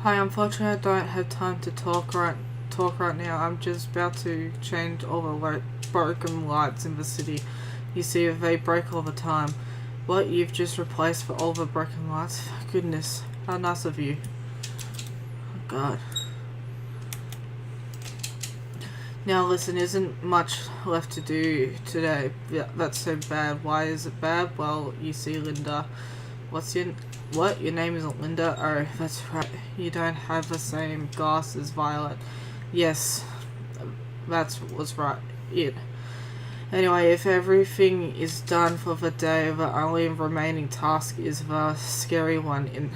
Hi, unfortunately I don't have time to talk right now. I'm just about to change all the broken lights in the city. You see, they break all the time. What, you've just replaced for all the broken lights? Goodness, how nice of you. Oh, God. Now listen, isn't much left to do today. That's so bad. Why is it bad? Well, you see, Linda. What? Your name isn't Linda? Oh, that's right. You don't have the same glass as Violet. Yes, was right. It. Anyway, if everything is done for the day, the only remaining task is the scary one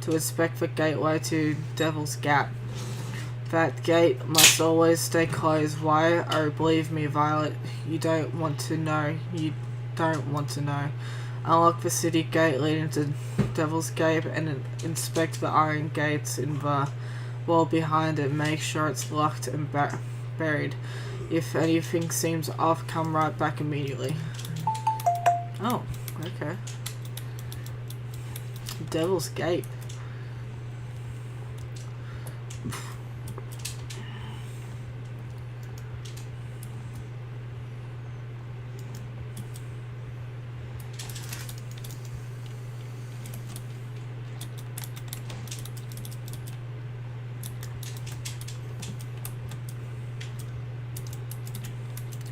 to inspect the gateway to Devil's Gap. That gate must always stay closed. Why? Oh, believe me, Violet, you don't want to know. You don't want to know. Unlock the city gate leading to Devil's Gate and inspect the iron gates in the wall behind it. Make sure it's locked and buried. If anything seems off, come right back immediately. Oh, okay. Devil's Gate.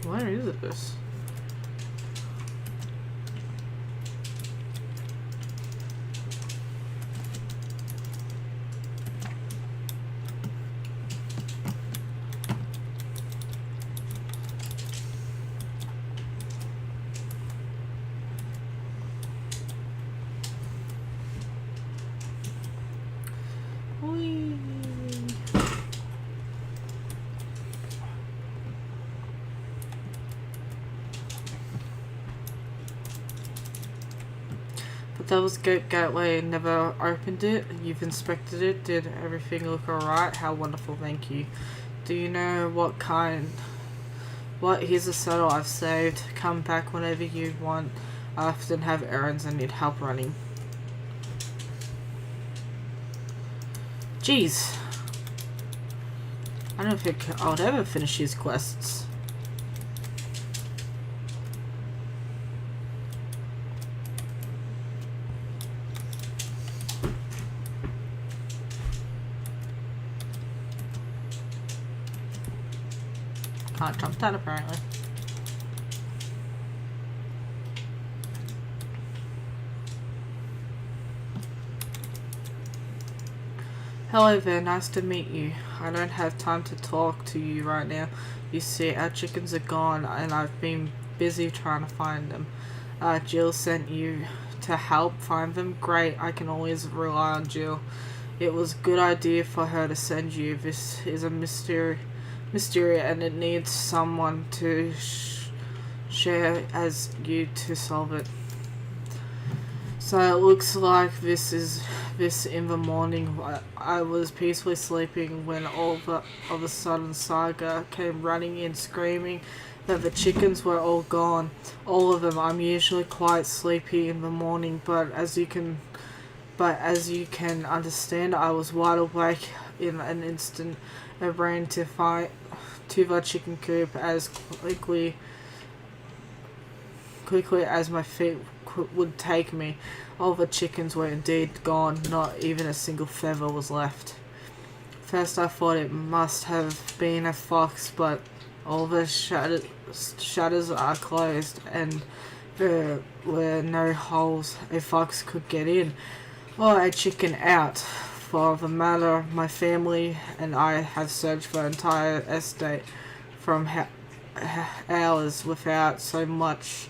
Where is this? Whee. But that was gateway and never opened it. You've inspected it. Did everything look alright? How wonderful, thank you. Do you know what kind? What? Here's a saddle I've saved. Come back whenever you want. I often have errands and need help running. Jeez. I don't think I'll ever finish these quests. Can't jump that apparently. Hello there, nice to meet you. I don't have time to talk to you right now. You see, our chickens are gone and I've been busy trying to find them. Jill sent you to help find them? Great, I can always rely on Jill. It was a good idea for her to send you. This is a mystery and it needs someone to share as you to solve it. So it looks like this in the morning. I was peacefully sleeping when all of a sudden Saga came running in screaming that the chickens were all gone. All of them. I'm usually quite sleepy in the morning, but as you can understand, I was wide awake in an instant. I ran to the chicken coop as quickly as my feet would take me. All the chickens were indeed gone. Not even a single feather was left. First I thought it must have been a fox, but all the shutters are closed and there were no holes a fox could get in or a chicken out. For the matter, my family and I have searched the entire estate from hours without so much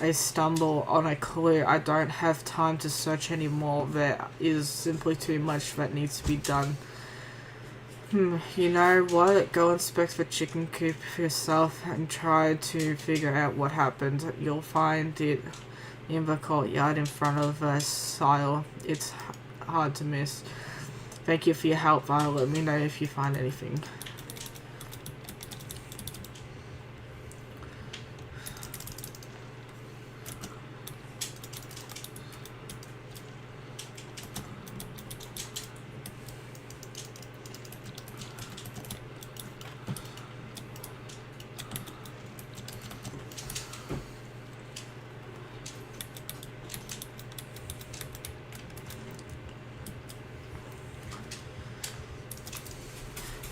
I stumble on a clue. I don't have time to search anymore. There is simply too much that needs to be done. You know what? Go inspect the chicken coop yourself and try to figure out what happened. You'll find it in the courtyard in front of the silo. It's hard to miss. Thank you for your help, Violet. Let me know if you find anything.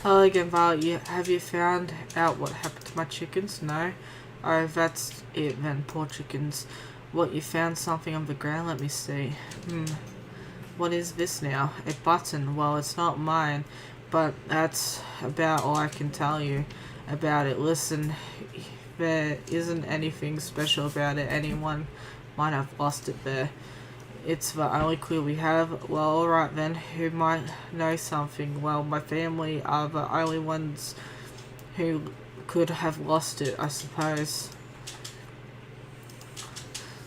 Hello again, Violet. Have you found out what happened to my chickens? No? Oh, that's it then, poor chickens. What, you found something on the ground? Let me see. What is this now? A button. Well, it's not mine, but that's about all I can tell you about it. Listen, there isn't anything special about it. Anyone might have lost it there. It's the only clue we have. Well, alright then. Who might know something? Well, my family are the only ones who could have lost it, I suppose.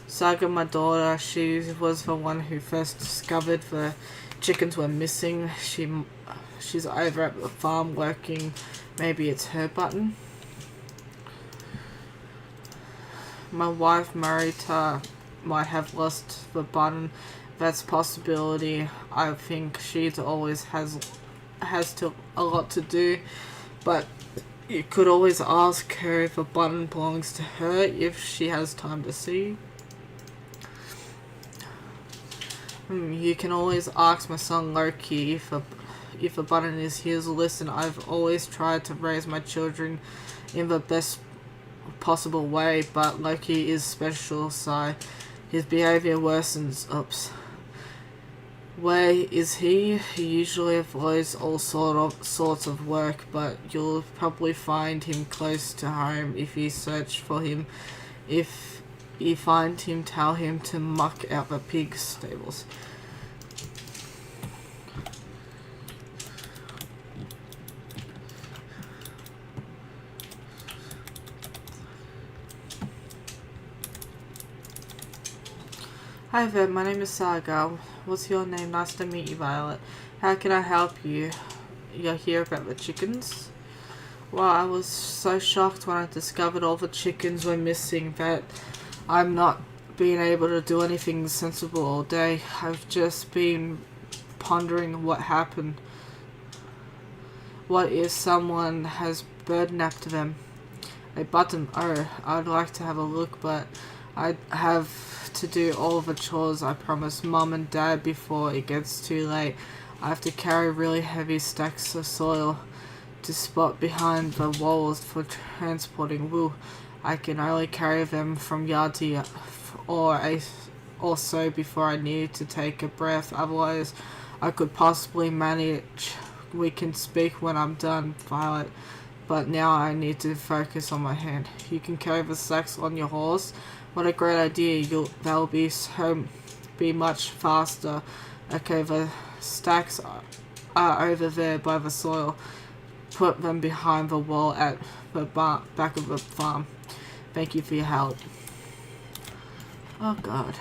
Saga, my daughter, she was the one who first discovered the chickens were missing. She's over at the farm working. Maybe it's her button. My wife, Marita, might have lost the button. That's a possibility. I think she always has a lot to do, but you could always ask her if the button belongs to her if she has time to see. You can always ask my son Loki if a button is his. Listen, I've always tried to raise my children in the best possible way, but Loki is special, so his behavior worsens. Oops. Where is he? He usually avoids all sorts of work, but you'll probably find him close to home if you search for him. If you find him, tell him to muck out the pig stables. Hi there, my name is Saga. What's your name? Nice to meet you, Violet. How can I help you? You're here about the chickens? Well, I was so shocked when I discovered all the chickens were missing that I'm not being able to do anything sensible all day. I've just been pondering what happened. What if someone has bird napped them? A button. Oh, I'd like to have a look, but I'd have to do all the chores I promised Mum and Dad before it gets too late. I have to carry really heavy stacks of soil to spot behind the walls for transporting wool. I can only carry them from yard to yard or so before I need to take a breath. Otherwise, I could possibly manage. We can speak when I'm done, Violet. But now I need to focus on my hand. You can carry the sacks on your horse. What a great idea! They'll be much faster. Okay, the stacks are over there by the soil. Put them behind the wall at the back of the farm. Thank you for your help. Oh God.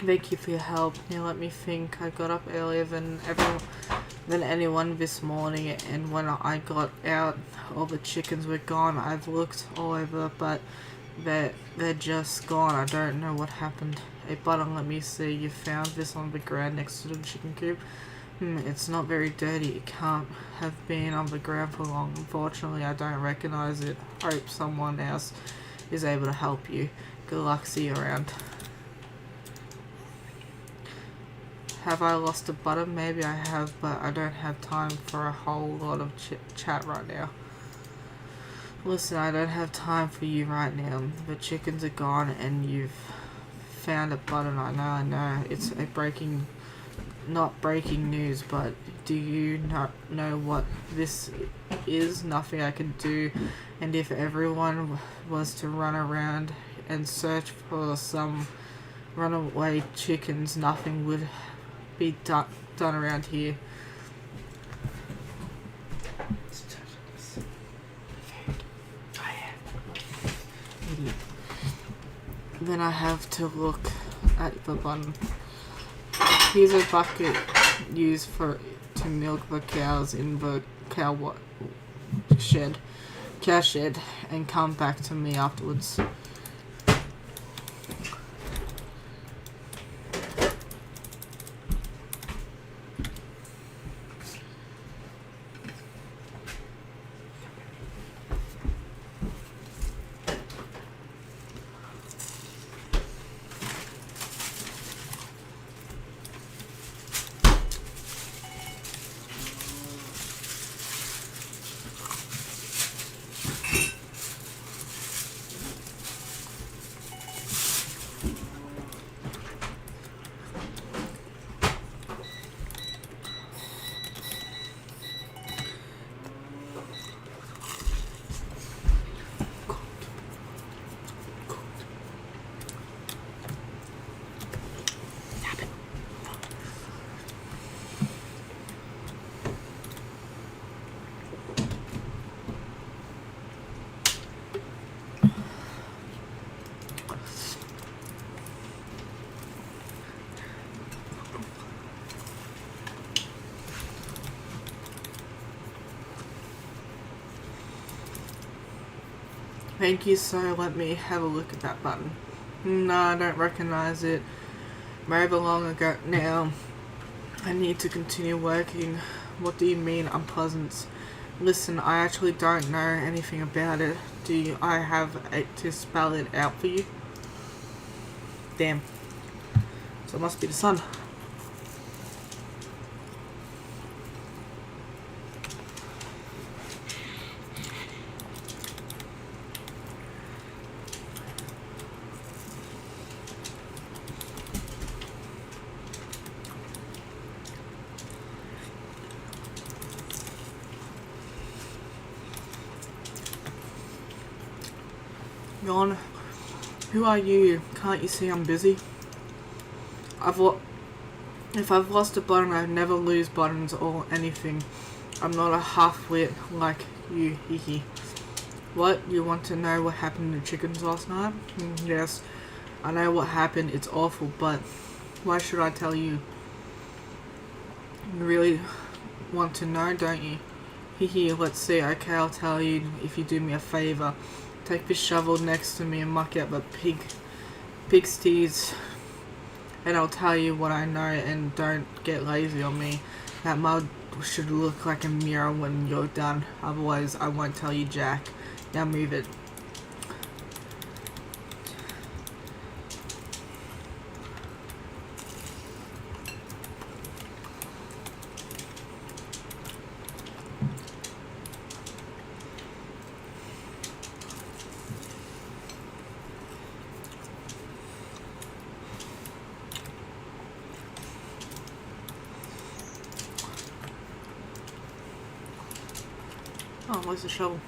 Thank you for your help. Now let me think. I got up earlier than anyone this morning, and when I got out, all the chickens were gone. I've looked all over, but they're just gone. I don't know what happened. A button. Let me see. You found this on the ground next to the chicken coop. It's not very dirty. It can't have been on the ground for long. Unfortunately, I don't recognize it. Hope someone else is able to help you. Good luck. See you around. Have I lost a button? Maybe I have, but I don't have time for a whole lot of chat right now. Listen, I don't have time for you right now. The chickens are gone and you've found a button. I know. It's a breaking not breaking news, but do you not know what this is? Nothing I can do, and if everyone was to run around and search for some runaway chickens, nothing would be done around here. Then I have to look at the button. Here's a bucket used to milk the cows in the cow shed, and come back to me afterwards. Thank you, so let me have a look at that button. No, I don't recognize it. Maybe long ago now. I need to continue working. What do you mean, unpleasant? Listen, I actually don't know anything about it. I have to spell it out for you? Damn. So it must be the sun. Yon, who are you? Can't you see I'm busy? If I've lost a button, I never lose buttons or anything. I'm not a half-wit like you, hee. What? You want to know what happened to the chickens last night? Yes, I know what happened. It's awful, but why should I tell you? You really want to know, don't you? Hee, let's see. Okay, I'll tell you if you do me a favor. Take this shovel next to me and muck out the pigsties, and I'll tell you what I know, and don't get lazy on me. That mud should look like a mirror when you're done, otherwise I won't tell you jack. Now move it. Oh, where's the shovel?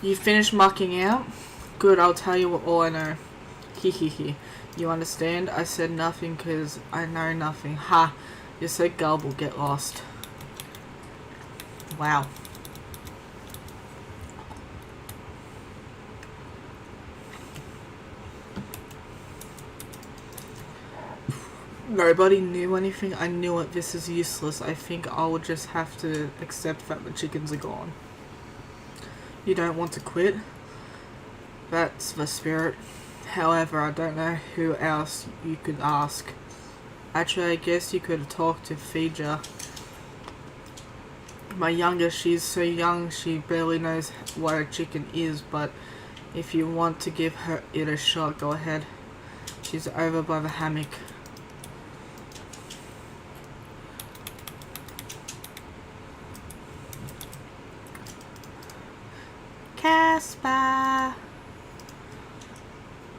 You finished mucking out? Good, I'll tell you all I know. Hee. You understand? I said nothing because I know nothing. Ha! You're so gullible, get lost. Wow. Nobody knew anything. I knew it. This is useless. I think I will just have to accept that the chickens are gone. You don't want to quit? That's the spirit. However, I don't know who else you could ask. Actually, I guess you could talk to Fija. My youngest, she's so young she barely knows what a chicken is, but if you want to give her it a shot, go ahead. She's over by the hammock. Casper!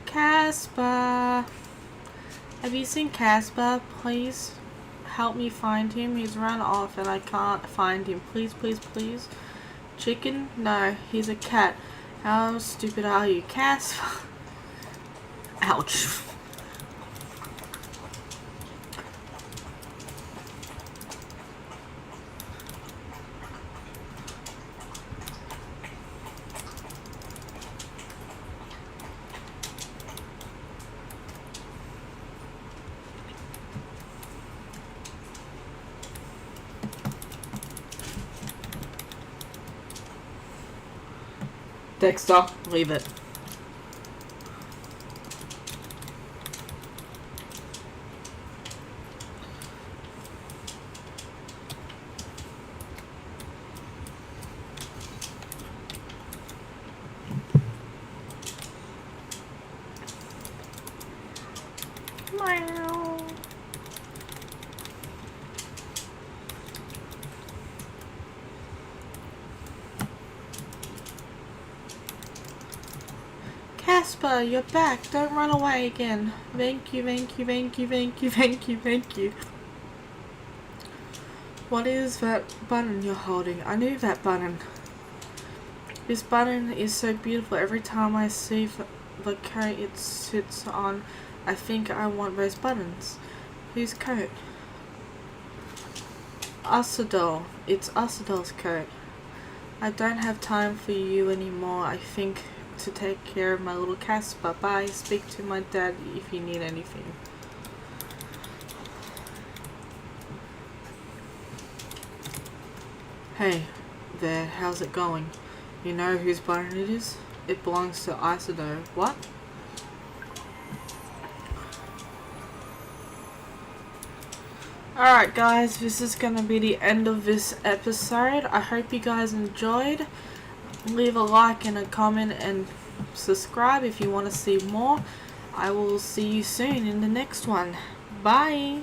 Casper! Have you seen Casper? Please help me find him. He's run off and I can't find him. Please, please, please. Chicken? No, he's a cat. How stupid are you? Casper! Ouch. Dexter, leave it. Meow. Casper, you're back. Don't run away again. Thank you, thank you, thank you, thank you, thank you, thank you. What is that button you're holding? I knew that button. This button is so beautiful. Every time I see the coat it sits on, I think I want those buttons. Whose coat? Usadol. It's Usadol's coat. I don't have time for you anymore. I think to take care of my little Casper. Bye. Speak to my dad if you need anything. Hey there, how's it going? You know whose button it is? It belongs to Isidore. What? Alright guys, this is gonna be the end of this episode. I hope you guys enjoyed. Leave a like and a comment and subscribe if you want to see more. I will see you soon in the next one. Bye!